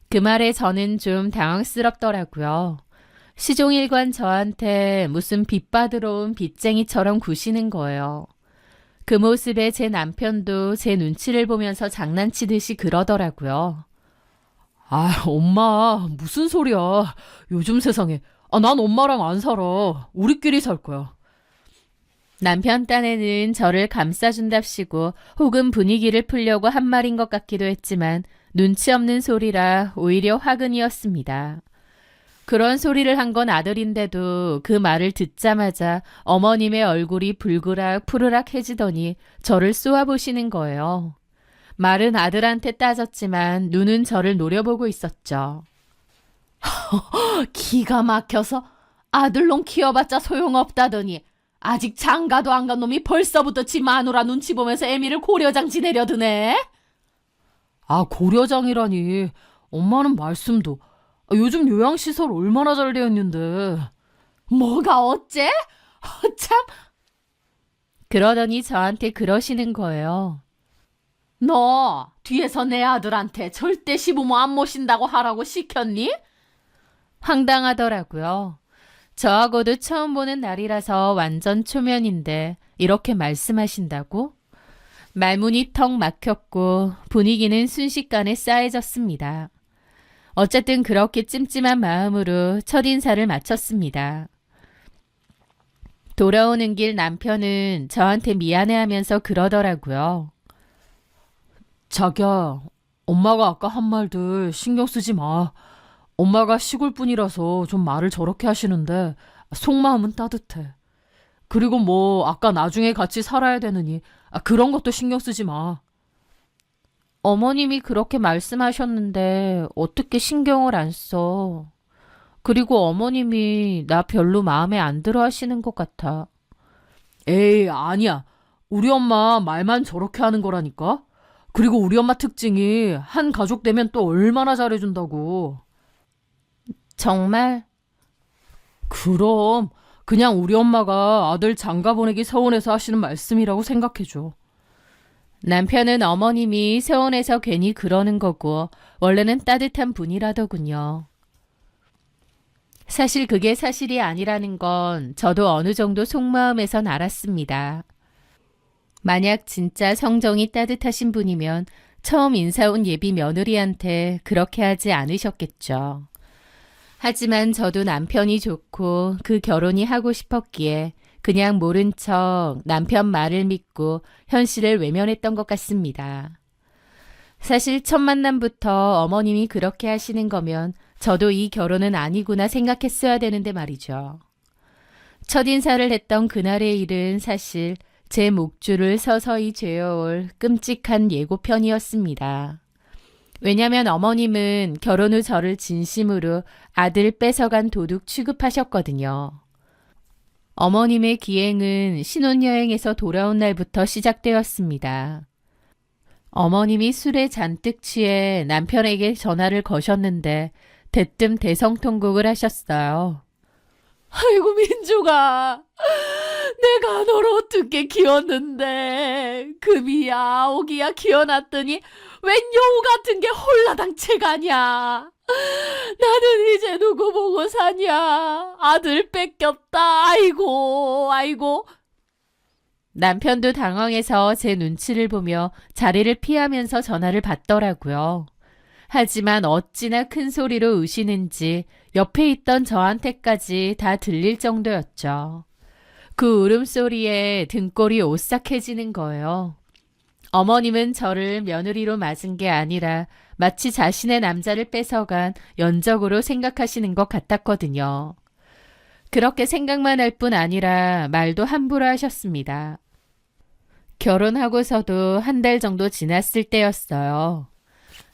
그 말에 저는 좀 당황스럽더라고요. 시종일관 저한테 무슨 빚받으러 온 빚쟁이처럼 구시는 거예요. 그 모습에 제 남편도 제 눈치를 보면서 장난치듯이 그러더라고요. 아, 엄마, 무슨 소리야. 요즘 세상에. 난 엄마랑 안 살아. 우리끼리 살 거야. 남편 딴에는 저를 감싸준답시고 혹은 분위기를 풀려고 한 말인 것 같기도 했지만 눈치 없는 소리라 오히려 화근이었습니다. 그런 소리를 한 건 아들인데도 그 말을 듣자마자 어머님의 얼굴이 불그락 푸르락해지더니 저를 쏘아보시는 거예요. 말은 아들한테 따졌지만 눈은 저를 노려보고 있었죠. 기가 막혀서 아들놈 키워봤자 소용없다더니 아직 장가도 안 간 놈이 벌써부터 지 마누라 눈치 보면서 애미를 고려장 지내려 드네. 아, 고려장이라니. 엄마는 말씀도. 요즘 요양시설 얼마나 잘 되어 있는데. 뭐가 어째? 참. 그러더니 저한테 그러시는 거예요. 너 뒤에서 내 아들한테 절대 시부모 안 모신다고 하라고 시켰니? 황당하더라고요. 저하고도 처음 보는 날이라서 완전 초면인데 이렇게 말씀하신다고? 말문이 턱 막혔고 분위기는 순식간에 싸해졌습니다. 어쨌든 그렇게 찜찜한 마음으로 첫인사를 마쳤습니다. 돌아오는 길 남편은 저한테 미안해하면서 그러더라고요. 자기야, 엄마가 아까 한 말들 신경 쓰지 마. 엄마가 시골분이라서 좀 말을 저렇게 하시는데 속마음은 따뜻해. 그리고 뭐 아까 나중에 같이 살아야 되느니 그런 것도 신경 쓰지 마. 어머님이 그렇게 말씀하셨는데 어떻게 신경을 안 써. 그리고 어머님이 나 별로 마음에 안 들어 하시는 것 같아. 에이, 아니야. 우리 엄마 말만 저렇게 하는 거라니까. 그리고 우리 엄마 특징이 한 가족 되면 또 얼마나 잘해준다고. 정말? 그럼 그냥 우리 엄마가 아들 장가 보내기 서운해서 하시는 말씀이라고 생각해줘. 남편은 어머님이 서운해서 괜히 그러는 거고 원래는 따뜻한 분이라더군요. 사실 그게 사실이 아니라는 건 저도 어느 정도 속마음에선 알았습니다. 만약 진짜 성정이 따뜻하신 분이면 처음 인사 온 예비 며느리한테 그렇게 하지 않으셨겠죠. 하지만 저도 남편이 좋고 그 결혼이 하고 싶었기에 그냥 모른 척 남편 말을 믿고 현실을 외면했던 것 같습니다. 사실 첫 만남부터 어머님이 그렇게 하시는 거면 저도 이 결혼은 아니구나 생각했어야 되는데 말이죠. 첫인사를 했던 그날의 일은 사실 제 목줄을 서서히 죄어올 끔찍한 예고편이었습니다. 왜냐면 어머님은 결혼 후 저를 진심으로 아들 뺏어간 도둑 취급하셨거든요. 어머님의 기행은 신혼여행에서 돌아온 날부터 시작되었습니다. 어머님이 술에 잔뜩 취해 남편에게 전화를 거셨는데 대뜸 대성통곡을 하셨어요. 아이고 민주가 내가 너를 어떻게 키웠는데 금이야 오기야 키워놨더니 웬 여우 같은 게 홀라당체 가냐? 나는 이제 누구 보고 사냐? 아들 뺏겼다. 아이고, 아이고. 남편도 당황해서 제 눈치를 보며 자리를 피하면서 전화를 받더라고요. 하지만 어찌나 큰 소리로 우시는지 옆에 있던 저한테까지 다 들릴 정도였죠. 그 울음소리에 등골이 오싹해지는 거예요. 어머님은 저를 며느리로 맞은 게 아니라 마치 자신의 남자를 뺏어간 연적으로 생각하시는 것 같았거든요. 그렇게 생각만 할 뿐 아니라 말도 함부로 하셨습니다. 결혼하고서도 한 달 정도 지났을 때였어요.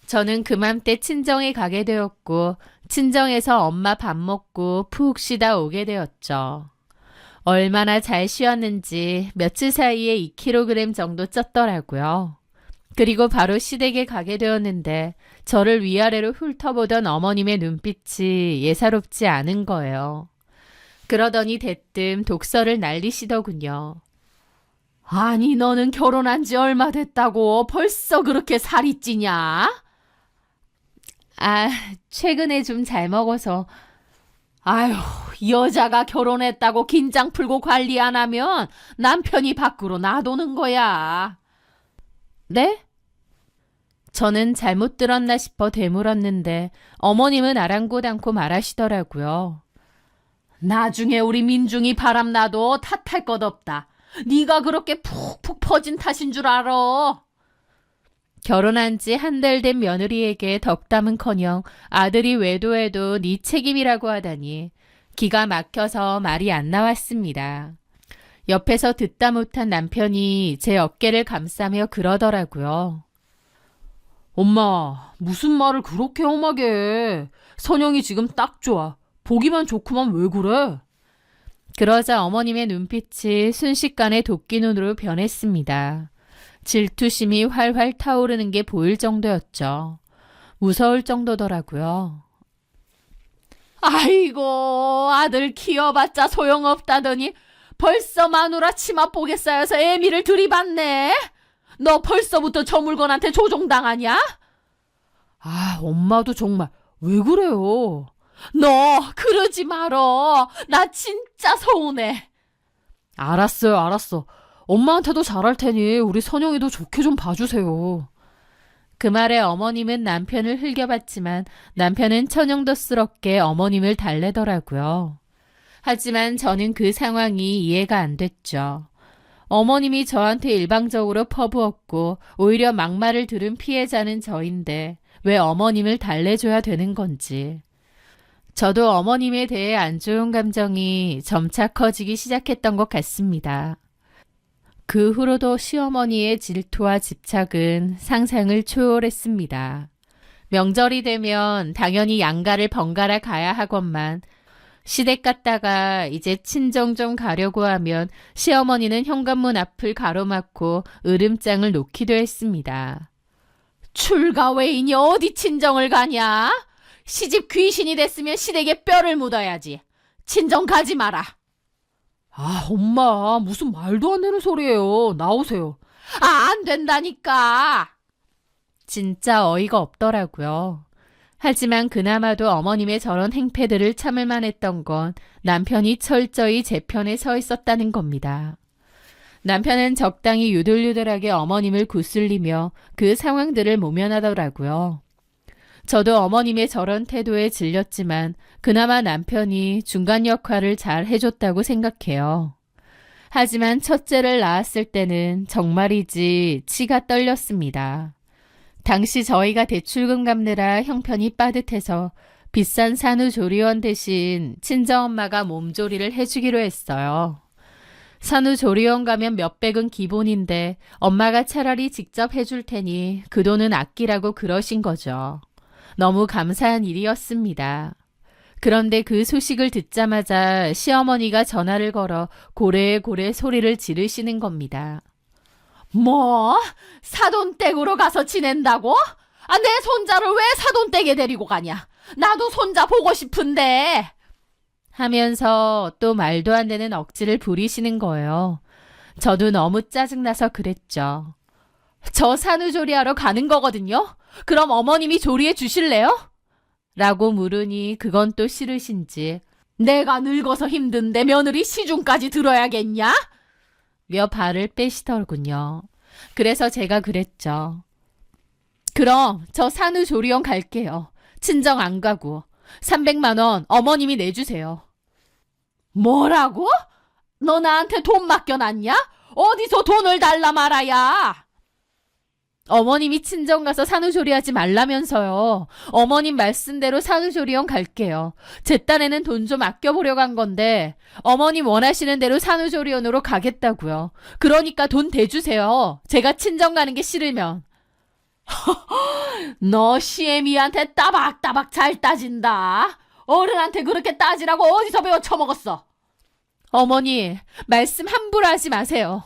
저는 그맘때 친정에 가게 되었고 친정에서 엄마 밥 먹고 푹 쉬다 오게 되었죠. 얼마나 잘 쉬었는지 며칠 사이에 2kg 정도 쪘더라고요. 그리고 바로 시댁에 가게 되었는데 저를 위아래로 훑어보던 어머님의 눈빛이 예사롭지 않은 거예요. 그러더니 대뜸 독서를 날리시더군요. 아니, 너는 결혼한 지 얼마 됐다고 벌써 그렇게 살이 찌냐? 아, 최근에 좀 잘 먹어서. 아휴, 여자가 결혼했다고 긴장 풀고 관리 안 하면 남편이 밖으로 놔두는 거야. 네? 저는 잘못 들었나 싶어 되물었는데 어머님은 아랑곳 않고 말하시더라고요. 나중에 우리 민중이 바람나도 탓할 것 없다. 네가 그렇게 푹푹 퍼진 탓인 줄 알아. 결혼한 지 한 달 된 며느리에게 덕담은커녕 아들이 외도해도 네 책임이라고 하다니 기가 막혀서 말이 안 나왔습니다. 옆에서 듣다 못한 남편이 제 어깨를 감싸며 그러더라고요. 엄마, 무슨 말을 그렇게 험하게 해. 선영이 지금 딱 좋아. 보기만 좋구만 왜 그래? 그러자 어머님의 눈빛이 순식간에 도끼눈으로 변했습니다. 질투심이 활활 타오르는 게 보일 정도였죠. 무서울 정도더라고요. 아이고, 아들 키워봤자 소용없다더니 벌써 마누라 치마 보게 쌓여서 애미를 들이받네. 너 벌써부터 저 물건한테 조종당하냐? 아, 엄마도 정말 왜 그래요? 너 그러지 말어. 나 진짜 서운해. 알았어요, 알았어. 엄마한테도 잘할 테니 우리 선영이도 좋게 좀 봐주세요. 그 말에 어머님은 남편을 흘겨봤지만 남편은 천연덕스럽게 어머님을 달래더라고요. 하지만 저는 그 상황이 이해가 안 됐죠. 어머님이 저한테 일방적으로 퍼부었고 오히려 막말을 들은 피해자는 저인데 왜 어머님을 달래줘야 되는 건지. 저도 어머님에 대해 안 좋은 감정이 점차 커지기 시작했던 것 같습니다. 그 후로도 시어머니의 질투와 집착은 상상을 초월했습니다. 명절이 되면 당연히 양가를 번갈아 가야 하건만 시댁 갔다가 이제 친정 좀 가려고 하면 시어머니는 현관문 앞을 가로막고 으름장을 놓기도 했습니다. 출가 외인이 어디 친정을 가냐? 시집 귀신이 됐으면 시댁에 뼈를 묻어야지. 친정 가지 마라. 아, 엄마, 무슨 말도 안 되는 소리예요. 나오세요. 아, 안 된다니까. 진짜 어이가 없더라고요. 하지만 그나마도 어머님의 저런 행패들을 참을 만했던 건 남편이 철저히 제 편에 서 있었다는 겁니다. 남편은 적당히 유들유들하게 어머님을 구슬리며 그 상황들을 모면하더라고요. 저도 어머님의 저런 태도에 질렸지만 그나마 남편이 중간 역할을 잘 해줬다고 생각해요. 하지만 첫째를 낳았을 때는 정말이지 치가 떨렸습니다. 당시 저희가 대출금 갚느라 형편이 빠듯해서 비싼 산후조리원 대신 친정엄마가 몸조리를 해주기로 했어요. 산후조리원 가면 몇백은 기본인데 엄마가 차라리 직접 해줄 테니 그 돈은 아끼라고 그러신 거죠. 너무 감사한 일이었습니다. 그런데 그 소식을 듣자마자 시어머니가 전화를 걸어 고래고래 소리를 지르시는 겁니다. 뭐? 사돈댁으로 가서 지낸다고? 아, 내 손자를 왜 사돈댁에 데리고 가냐? 나도 손자 보고 싶은데. 하면서 또 말도 안 되는 억지를 부리시는 거예요. 저도 너무 짜증나서 그랬죠. 저 산후조리하러 가는 거거든요. 그럼 어머님이 조리해 주실래요? 라고 물으니 그건 또 싫으신지 내가 늙어서 힘든데 며느리 시중까지 들어야겠냐? 며 발을 빼시더군요. 그래서 제가 그랬죠. 그럼 저 산후조리원 갈게요. 친정 안 가고 300만 원 어머님이 내주세요. 뭐라고? 너 나한테 돈 맡겨놨냐? 어디서 돈을 달라 말아야? 어머님이 친정 가서 산후조리하지 말라면서요. 어머님 말씀대로 산후조리원 갈게요. 제 딴에는 돈 좀 아껴보려고 한 건데 어머님 원하시는 대로 산후조리원으로 가겠다고요. 그러니까 돈 대주세요. 제가 친정 가는 게 싫으면. 너 시애미한테 따박따박 잘 따진다. 어른한테 그렇게 따지라고 어디서 배워 처먹었어? 어머니, 말씀 함부로 하지 마세요.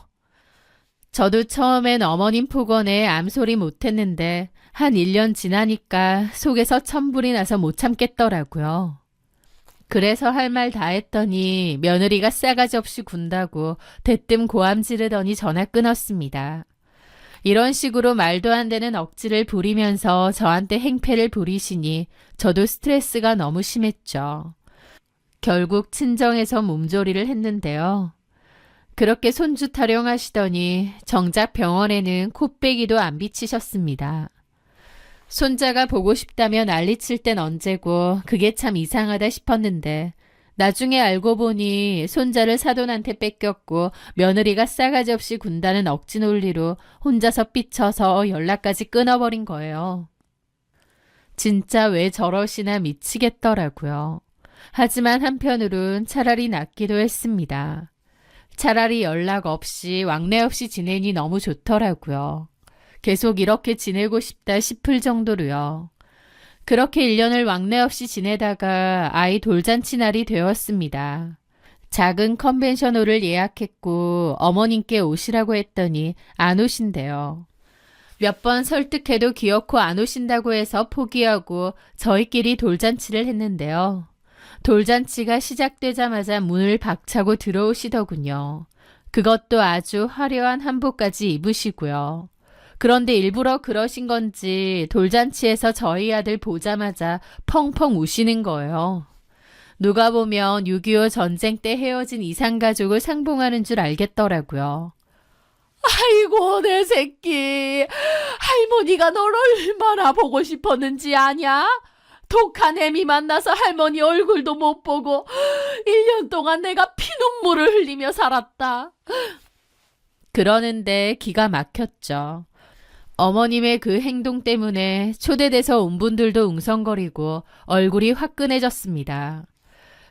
저도 처음엔 어머님 폭언에 암소리 못했는데 한 1년 지나니까 속에서 천불이 나서 못 참겠더라고요. 그래서 할 말 다 했더니 며느리가 싸가지 없이 군다고 대뜸 고함 지르더니 전화 끊었습니다. 이런 식으로 말도 안 되는 억지를 부리면서 저한테 행패를 부리시니 저도 스트레스가 너무 심했죠. 결국 친정에서 몸조리를 했는데요. 그렇게 손주 타령하시더니 정작 병원에는 코빼기도 안 비치셨습니다. 손자가 보고 싶다면 난리칠 땐 언제고 그게 참 이상하다 싶었는데 나중에 알고 보니 손자를 사돈한테 뺏겼고 며느리가 싸가지 없이 군다는 억지 논리로 혼자서 삐쳐서 연락까지 끊어버린 거예요. 진짜 왜 저러시나 미치겠더라고요. 하지만 한편으론 차라리 낫기도 했습니다. 차라리 연락 없이 왕래 없이 지내니 너무 좋더라고요. 계속 이렇게 지내고 싶다 싶을 정도로요. 그렇게 1년을 왕래 없이 지내다가 아이 돌잔치 날이 되었습니다. 작은 컨벤션홀을 예약했고 어머님께 오시라고 했더니 안 오신대요. 몇 번 설득해도 기어코 안 오신다고 해서 포기하고 저희끼리 돌잔치를 했는데요. 돌잔치가 시작되자마자 문을 박차고 들어오시더군요. 그것도 아주 화려한 한복까지 입으시고요. 그런데 일부러 그러신 건지 돌잔치에서 저희 아들 보자마자 펑펑 우시는 거예요. 누가 보면 6.25 전쟁 때 헤어진 이산가족을 상봉하는 줄 알겠더라고요. 아이고 내 새끼. 할머니가 널 얼마나 보고 싶었는지 아냐? 독한 애미 만나서 할머니 얼굴도 못 보고 1년 동안 내가 피눈물을 흘리며 살았다. 그러는데 기가 막혔죠. 어머님의 그 행동 때문에 초대돼서 온 분들도 웅성거리고 얼굴이 화끈해졌습니다.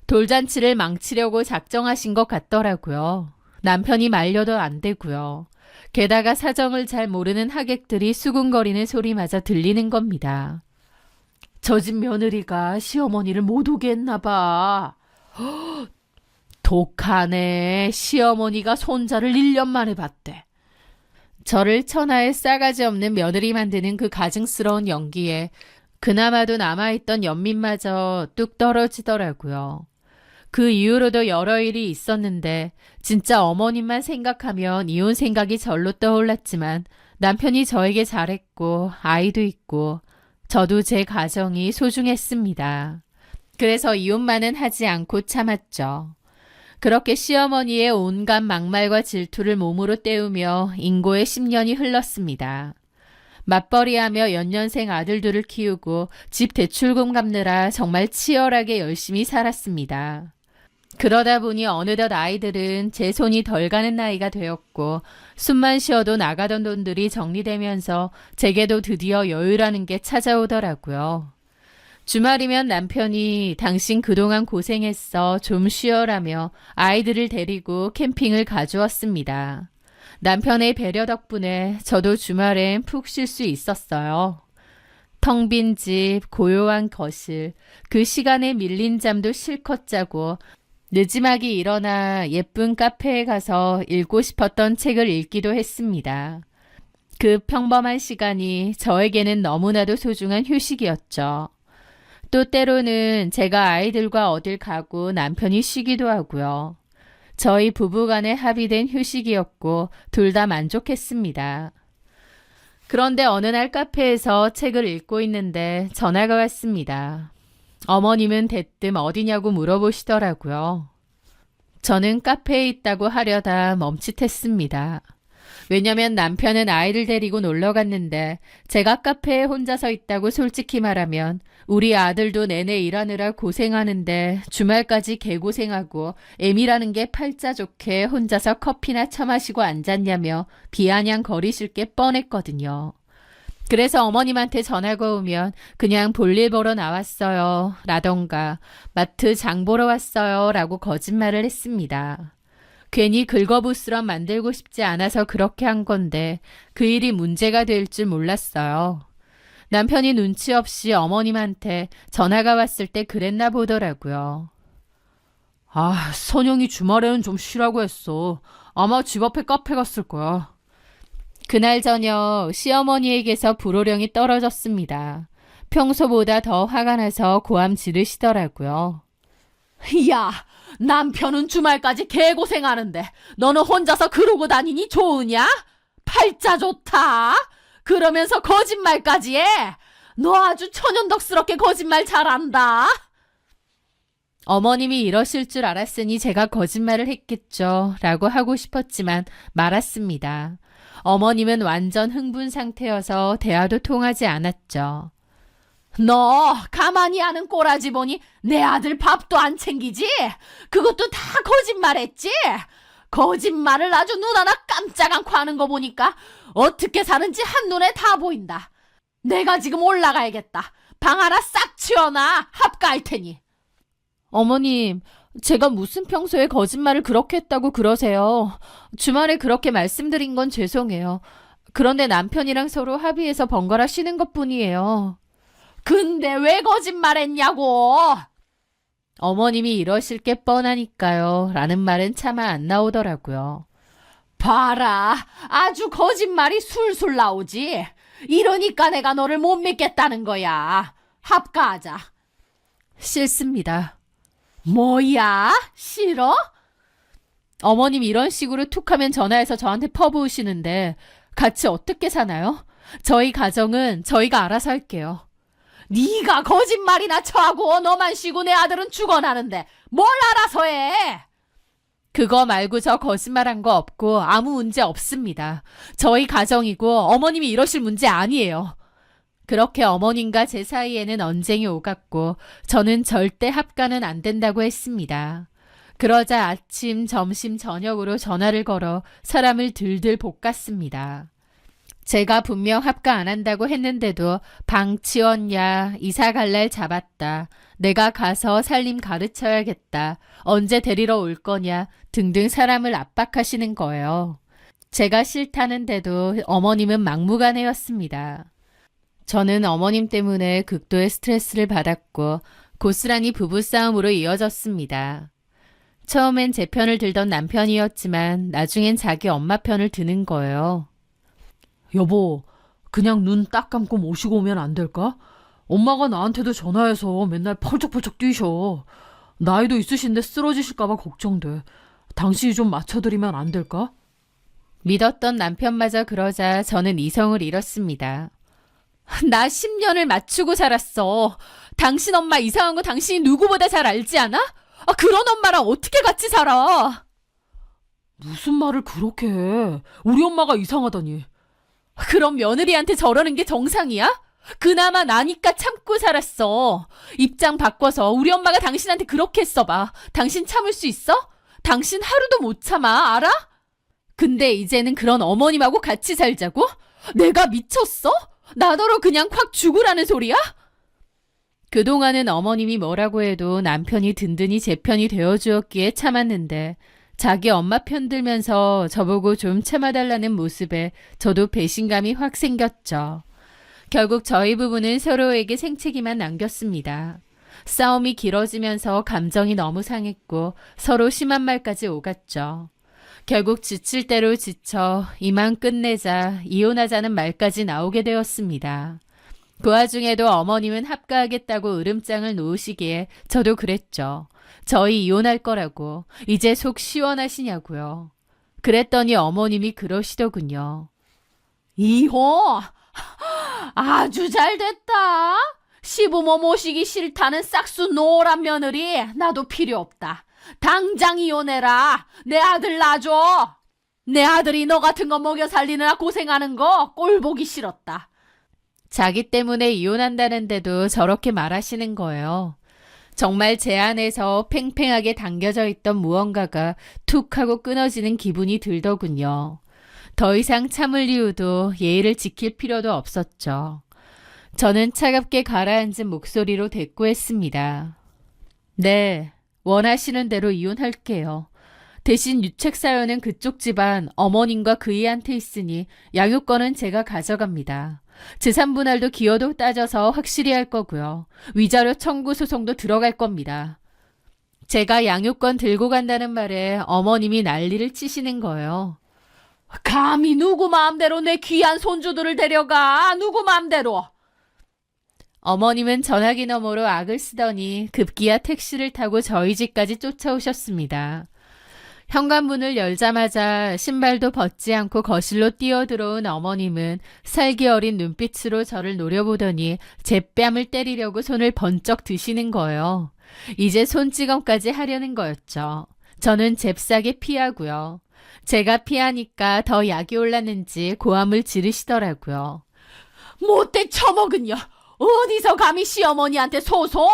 돌잔치를 망치려고 작정하신 것 같더라고요. 남편이 말려도 안 되고요. 게다가 사정을 잘 모르는 하객들이 수군거리는 소리마저 들리는 겁니다. 저 집 며느리가 시어머니를 못 오게 했나 봐. 독하네. 시어머니가 손자를 1년 만에 봤대. 저를 천하에 싸가지 없는 며느리 만드는 그 가증스러운 연기에 그나마도 남아있던 연민마저 뚝 떨어지더라고요. 그 이후로도 여러 일이 있었는데 진짜 어머님만 생각하면 이혼 생각이 절로 떠올랐지만 남편이 저에게 잘했고 아이도 있고 저도 제 가정이 소중했습니다. 그래서 이혼만은 하지 않고 참았죠. 그렇게 시어머니의 온갖 막말과 질투를 몸으로 때우며 인고의 10년이 흘렀습니다. 맞벌이하며 연년생 아들들을 키우고 집 대출금 갚느라 정말 치열하게 열심히 살았습니다. 그러다 보니 어느덧 아이들은 제 손이 덜 가는 나이가 되었고 숨만 쉬어도 나가던 돈들이 정리되면서 제게도 드디어 여유라는 게 찾아오더라고요. 주말이면 남편이 당신 그동안 고생했어 좀 쉬어라며 아이들을 데리고 캠핑을 가주었습니다. 남편의 배려 덕분에 저도 주말엔 푹 쉴 수 있었어요. 텅 빈 집, 고요한 거실, 그 시간에 밀린 잠도 실컷 자고 늦지막이 일어나 예쁜 카페에 가서 읽고 싶었던 책을 읽기도 했습니다. 그 평범한 시간이 저에게는 너무나도 소중한 휴식이었죠. 또 때로는 제가 아이들과 어딜 가고 남편이 쉬기도 하고요. 저희 부부간에 합의된 휴식이었고 둘 다 만족했습니다. 그런데 어느 날 카페에서 책을 읽고 있는데 전화가 왔습니다. 어머님은 대뜸 어디냐고 물어보시더라고요. 저는 카페에 있다고 하려다 멈칫했습니다. 왜냐면 남편은 아이를 데리고 놀러 갔는데 제가 카페에 혼자서 있다고 솔직히 말하면 우리 아들도 내내 일하느라 고생하는데 주말까지 개고생하고 애미라는 게 팔자 좋게 혼자서 커피나 처마시고 앉았냐며 비아냥거리실 게 뻔했거든요. 그래서 어머님한테 전화가 오면 그냥 볼일 보러 나왔어요 라던가 마트 장 보러 왔어요 라고 거짓말을 했습니다. 괜히 긁어부스럼 만들고 싶지 않아서 그렇게 한 건데 그 일이 문제가 될 줄 몰랐어요. 남편이 눈치 없이 어머님한테 전화가 왔을 때 그랬나 보더라고요. 아, 선영이 주말에는 좀 쉬라고 했어. 아마 집 앞에 카페 갔을 거야. 그날 저녁 시어머니에게서 불호령이 떨어졌습니다. 평소보다 더 화가 나서 고함 지르시더라고요. 야, 남편은 주말까지 개고생하는데 너는 혼자서 그러고 다니니 좋으냐? 팔자 좋다. 그러면서 거짓말까지 해. 너 아주 천연덕스럽게 거짓말 잘한다. 어머님이 이러실 줄 알았으니 제가 거짓말을 했겠죠 라고 하고 싶었지만 말았습니다. 어머님은 완전 흥분 상태여서 대화도 통하지 않았죠. 너 가만히 하는 꼬라지 보니 내 아들 밥도 안 챙기지? 그것도 다 거짓말했지? 거짓말을 아주 눈 하나 깜짝 않고 하는 거 보니까 어떻게 사는지 한눈에 다 보인다. 내가 지금 올라가야겠다. 방 하나 싹 치워놔. 합가할 테니. 어머님, 제가 무슨 평소에 거짓말을 그렇게 했다고 그러세요. 주말에 그렇게 말씀드린 건 죄송해요. 그런데 남편이랑 서로 합의해서 번갈아 쉬는 것뿐이에요. 근데 왜 거짓말했냐고. 어머님이 이러실 게 뻔하니까요. 라는 말은 차마 안 나오더라고요. 봐라. 아주 거짓말이 술술 나오지. 이러니까 내가 너를 못 믿겠다는 거야. 합가하자. 싫습니다. 뭐야? 싫어? 어머님 이런 식으로 툭하면 전화해서 저한테 퍼부으시는데 같이 어떻게 사나요? 저희 가정은 저희가 알아서 할게요. 네가 거짓말이나 쳐하고 너만 쉬고 내 아들은 죽어나는데 뭘 알아서 해? 그거 말고 저 거짓말한 거 없고 아무 문제 없습니다. 저희 가정이고 어머님이 이러실 문제 아니에요. 그렇게 어머님과 제 사이에는 언쟁이 오갔고 저는 절대 합가는 안 된다고 했습니다. 그러자 아침, 점심, 저녁으로 전화를 걸어 사람을 들들 볶았습니다. 제가 분명 합가 안 한다고 했는데도 방 치웠냐, 이사 갈 날 잡았다, 내가 가서 살림 가르쳐야겠다, 언제 데리러 올 거냐 등등 사람을 압박하시는 거예요. 제가 싫다는데도 어머님은 막무가내였습니다. 저는 어머님 때문에 극도의 스트레스를 받았고 고스란히 부부싸움으로 이어졌습니다. 처음엔 제 편을 들던 남편이었지만 나중엔 자기 엄마 편을 드는 거예요. 여보, 그냥 눈 딱 감고 모시고 오면 안 될까? 엄마가 나한테도 전화해서 맨날 펄쩍펄쩍 뛰셔. 나이도 있으신데 쓰러지실까봐 걱정돼. 당신이 좀 맞춰드리면 안 될까? 믿었던 남편마저 그러자 저는 이성을 잃었습니다. 나 10년을 맞추고 살았어. 당신 엄마 이상한 거 당신이 누구보다 잘 알지 않아? 그런 엄마랑 어떻게 같이 살아? 무슨 말을 그렇게 해. 우리 엄마가 이상하다니. 그럼 며느리한테 저러는 게 정상이야? 그나마 나니까 참고 살았어. 입장 바꿔서 우리 엄마가 당신한테 그렇게 했어봐. 당신 참을 수 있어? 당신 하루도 못 참아, 알아? 근데 이제는 그런 어머님하고 같이 살자고? 내가 미쳤어? 나더러 그냥 확 죽으라는 소리야? 그동안은 어머님이 뭐라고 해도 남편이 든든히 제 편이 되어주었기에 참았는데 자기 엄마 편 들면서 저보고 좀 참아달라는 모습에 저도 배신감이 확 생겼죠. 결국 저희 부부는 서로에게 생채기만 남겼습니다. 싸움이 길어지면서 감정이 너무 상했고 서로 심한 말까지 오갔죠. 결국 지칠 대로 지쳐 이만 끝내자, 이혼하자는 말까지 나오게 되었습니다. 그 와중에도 어머님은 합가하겠다고 으름장을 놓으시기에 저도 그랬죠. 저희 이혼할 거라고. 이제 속 시원하시냐고요. 그랬더니 어머님이 그러시더군요. 이혼? 아주 잘 됐다. 시부모 모시기 싫다는 싹수 노란 며느리 나도 필요 없다. 당장 이혼해라. 내 아들 놔줘. 내 아들이 너 같은 거 먹여 살리느라 고생하는 거 꼴 보기 싫었다. 자기 때문에 이혼한다는데도 저렇게 말하시는 거예요. 정말 제 안에서 팽팽하게 당겨져 있던 무언가가 툭 하고 끊어지는 기분이 들더군요. 더 이상 참을 이유도 예의를 지킬 필요도 없었죠. 저는 차갑게 가라앉은 목소리로 대꾸했습니다. 네, 원하시는 대로 이혼할게요. 대신 유책 사연은 그쪽 집안 어머님과 그이한테 있으니 양육권은 제가 가져갑니다. 재산 분할도 기여도 따져서 확실히 할 거고요. 위자료 청구 소송도 들어갈 겁니다. 제가 양육권 들고 간다는 말에 어머님이 난리를 치시는 거예요. 감히 누구 마음대로 내 귀한 손주들을 데려가. 누구 마음대로. 어머님은 전화기 너머로 악을 쓰더니 급기야 택시를 타고 저희 집까지 쫓아오셨습니다. 현관문을 열자마자 신발도 벗지 않고 거실로 뛰어들어온 어머님은 살기 어린 눈빛으로 저를 노려보더니 제 뺨을 때리려고 손을 번쩍 드시는 거예요. 이제 손찌검까지 하려는 거였죠. 저는 잽싸게 피하고요. 제가 피하니까 더 약이 올랐는지 고함을 지르시더라고요. 못돼 처먹은요. 어디서 감히 시어머니한테 소송?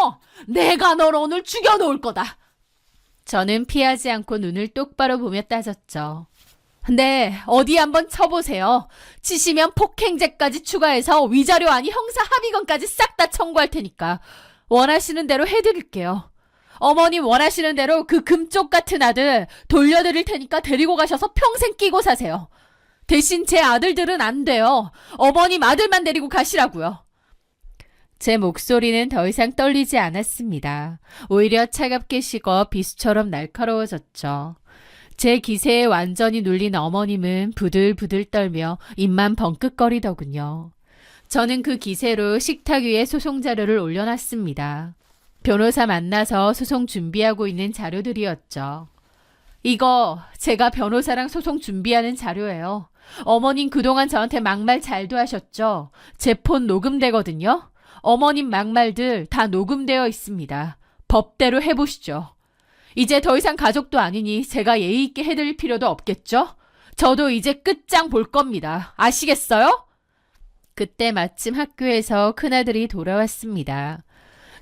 내가 널 오늘 죽여놓을 거다. 저는 피하지 않고 눈을 똑바로 보며 따졌죠. 네, 어디 한번 쳐보세요. 치시면 폭행죄까지 추가해서 위자료 아니 형사 합의금까지 싹 다 청구할 테니까 원하시는 대로 해드릴게요. 어머님 원하시는 대로 그 금쪽 같은 아들 돌려드릴 테니까 데리고 가셔서 평생 끼고 사세요. 대신 제 아들들은 안 돼요. 어머님 아들만 데리고 가시라고요. 제 목소리는 더 이상 떨리지 않았습니다. 오히려 차갑게 식어 비수처럼 날카로워졌죠. 제 기세에 완전히 눌린 어머님은 부들부들 떨며 입만 벙긋거리더군요. 저는 그 기세로 식탁 위에 소송 자료를 올려놨습니다. 변호사 만나서 소송 준비하고 있는 자료들이었죠. 이거 제가 변호사랑 소송 준비하는 자료예요. 어머님 그동안 저한테 막말 잘도 하셨죠? 제 폰 녹음되거든요. 어머님 막말들 다 녹음되어 있습니다. 법대로 해보시죠. 이제 더 이상 가족도 아니니 제가 예의 있게 해드릴 필요도 없겠죠? 저도 이제 끝장 볼 겁니다. 아시겠어요? 그때 마침 학교에서 큰아들이 돌아왔습니다.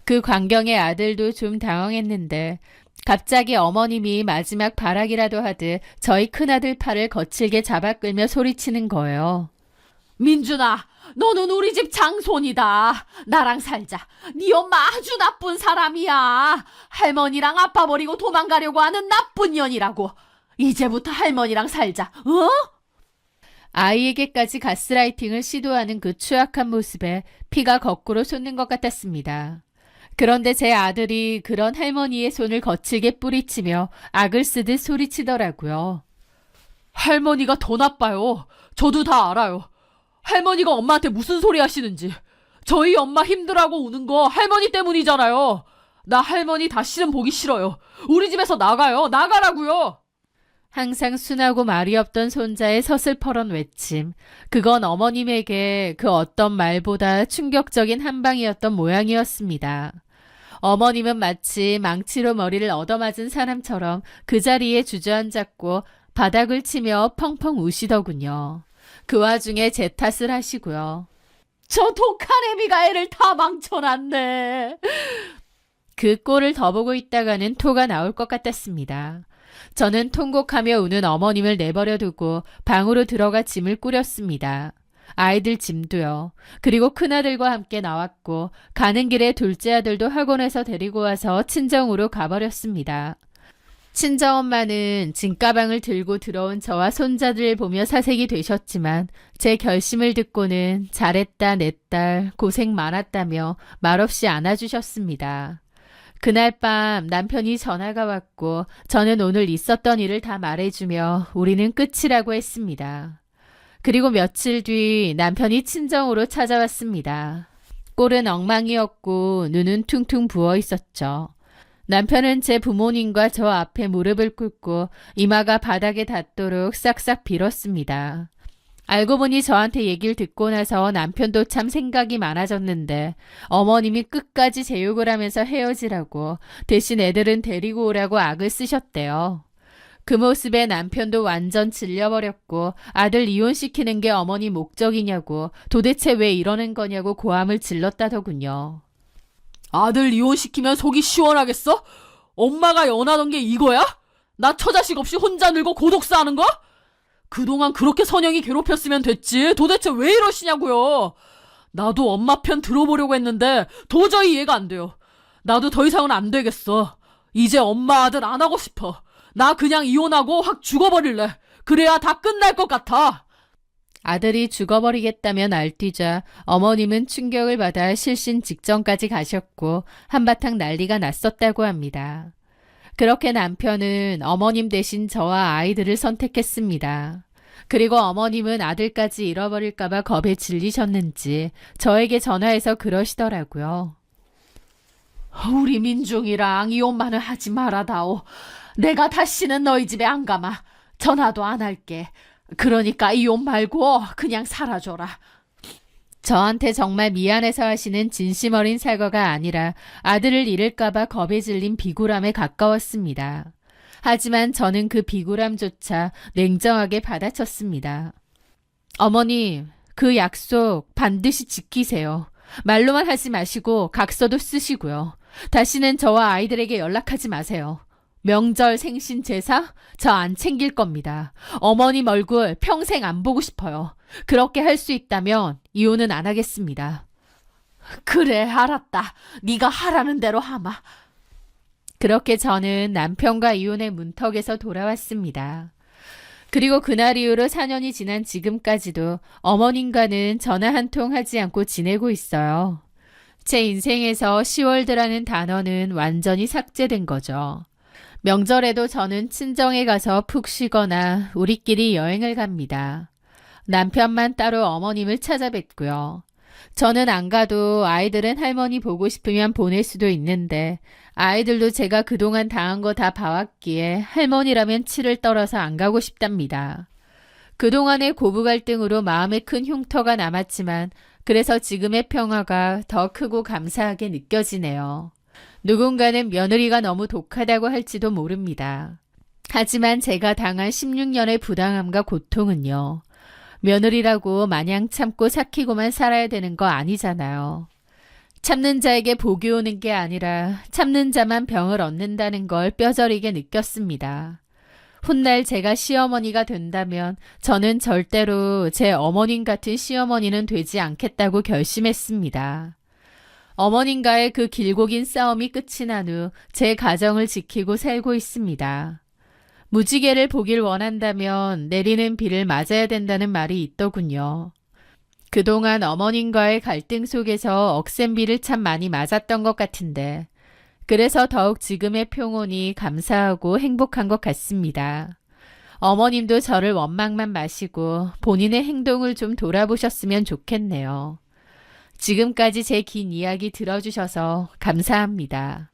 그 광경에 아들도 좀 당황했는데 갑자기 어머님이 마지막 발악이라도 하듯 저희 큰아들 팔을 거칠게 잡아 끌며 소리치는 거예요. 민준아, 너는 우리 집 장손이다. 나랑 살자. 네 엄마 아주 나쁜 사람이야. 할머니랑 아빠 버리고 도망가려고 하는 나쁜 년이라고. 이제부터 할머니랑 살자. 어? 아이에게까지 가스라이팅을 시도하는 그 추악한 모습에 피가 거꾸로 솟는 것 같았습니다. 그런데 제 아들이 그런 할머니의 손을 거칠게 뿌리치며 악을 쓰듯 소리치더라고요. 할머니가 더 나빠요. 저도 다 알아요. 할머니가 엄마한테 무슨 소리 하시는지. 저희 엄마 힘들하고 우는 거 할머니 때문이잖아요. 나 할머니 다시는 보기 싫어요. 우리 집에서 나가요. 나가라고요. 항상 순하고 말이 없던 손자의 서슬퍼런 외침. 그건 어머님에게 그 어떤 말보다 충격적인 한 방이었던 모양이었습니다. 어머님은 마치 망치로 머리를 얻어맞은 사람처럼 그 자리에 주저앉았고 바닥을 치며 펑펑 우시더군요. 그 와중에 제 탓을 하시고요. 저 독한 애미가 애를 다 망쳐놨네. 그 꼴을 더 보고 있다가는 토가 나올 것 같았습니다. 저는 통곡하며 우는 어머님을 내버려 두고 방으로 들어가 짐을 꾸렸습니다. 아이들 짐도요. 그리고 큰아들과 함께 나왔고 가는 길에 둘째 아들도 학원에서 데리고 와서 친정으로 가버렸습니다. 친정엄마는 짐가방을 들고 들어온 저와 손자들을 보며 사색이 되셨지만 제 결심을 듣고는 잘했다 내 딸 고생 많았다며 말없이 안아주셨습니다. 그날 밤 남편이 전화가 왔고 저는 오늘 있었던 일을 다 말해주며 우리는 끝이라고 했습니다. 그리고 며칠 뒤 남편이 친정으로 찾아왔습니다. 꼴은 엉망이었고 눈은 퉁퉁 부어 있었죠. 남편은 제 부모님과 저 앞에 무릎을 꿇고 이마가 바닥에 닿도록 싹싹 빌었습니다. 알고 보니 저한테 얘기를 듣고 나서 남편도 참 생각이 많아졌는데 어머님이 끝까지 제 욕을 하면서 헤어지라고 대신 애들은 데리고 오라고 악을 쓰셨대요. 그 모습에 남편도 완전 질려버렸고 아들 이혼시키는 게 어머니 목적이냐고 도대체 왜 이러는 거냐고 고함을 질렀다더군요. 아들 이혼시키면 속이 시원하겠어? 엄마가 연하던 게 이거야? 나 처자식 없이 혼자 늙어 고독사하는 거? 그동안 그렇게 선영이 괴롭혔으면 됐지. 도대체 왜 이러시냐고요. 나도 엄마 편 들어보려고 했는데 도저히 이해가 안 돼요. 나도 더 이상은 안 되겠어. 이제 엄마 아들 안 하고 싶어. 나 그냥 이혼하고 확 죽어버릴래. 그래야 다 끝날 것 같아. 아들이 죽어버리겠다며 날뛰자 어머님은 충격을 받아 실신 직전까지 가셨고 한바탕 난리가 났었다고 합니다. 그렇게 남편은 어머님 대신 저와 아이들을 선택했습니다. 그리고 어머님은 아들까지 잃어버릴까봐 겁에 질리셨는지 저에게 전화해서 그러시더라고요. 우리 민중이랑 이혼만은 하지 말아다오. 내가 다시는 너희 집에 안 가마. 전화도 안 할게. 그러니까 이혼 말고 그냥 사라져라. 저한테 정말 미안해서 하시는 진심 어린 사과가 아니라 아들을 잃을까봐 겁에 질린 비굴함에 가까웠습니다. 하지만 저는 그 비굴함조차 냉정하게 받아쳤습니다. 어머님, 그 약속 반드시 지키세요. 말로만 하지 마시고 각서도 쓰시고요. 다시는 저와 아이들에게 연락하지 마세요. 명절, 생신, 제사? 저 안 챙길 겁니다. 어머님 얼굴 평생 안 보고 싶어요. 그렇게 할 수 있다면 이혼은 안 하겠습니다. 그래, 알았다. 네가 하라는 대로 하마. 그렇게 저는 남편과 이혼의 문턱에서 돌아왔습니다. 그리고 그날 이후로 4년이 지난 지금까지도 어머님과는 전화 한 통 하지 않고 지내고 있어요. 제 인생에서 10월드라는 단어는 완전히 삭제된 거죠. 명절에도 저는 친정에 가서 푹 쉬거나 우리끼리 여행을 갑니다. 남편만 따로 어머님을 찾아뵙고요. 저는 안 가도 아이들은 할머니 보고 싶으면 보낼 수도 있는데 아이들도 제가 그동안 당한 거 다 봐왔기에 할머니라면 치를 떨어서 안 가고 싶답니다. 그동안의 고부 갈등으로 마음에 큰 흉터가 남았지만 그래서 지금의 평화가 더 크고 감사하게 느껴지네요. 누군가는 며느리가 너무 독하다고 할지도 모릅니다. 하지만 제가 당한 16년의 부당함과 고통은요. 며느리라고 마냥 참고 삭히고만 살아야 되는 거 아니잖아요. 참는 자에게 복이 오는 게 아니라 참는 자만 병을 얻는다는 걸 뼈저리게 느꼈습니다. 훗날 제가 시어머니가 된다면 저는 절대로 제 어머님 같은 시어머니는 되지 않겠다고 결심했습니다. 어머님과의 그 길고 긴 싸움이 끝이 난 후 제 가정을 지키고 살고 있습니다. 무지개를 보길 원한다면 내리는 비를 맞아야 된다는 말이 있더군요. 그동안 어머님과의 갈등 속에서 억센 비를 참 많이 맞았던 것 같은데 그래서 더욱 지금의 평온이 감사하고 행복한 것 같습니다. 어머님도 저를 원망만 마시고 본인의 행동을 좀 돌아보셨으면 좋겠네요. 지금까지 제 긴 이야기 들어주셔서 감사합니다.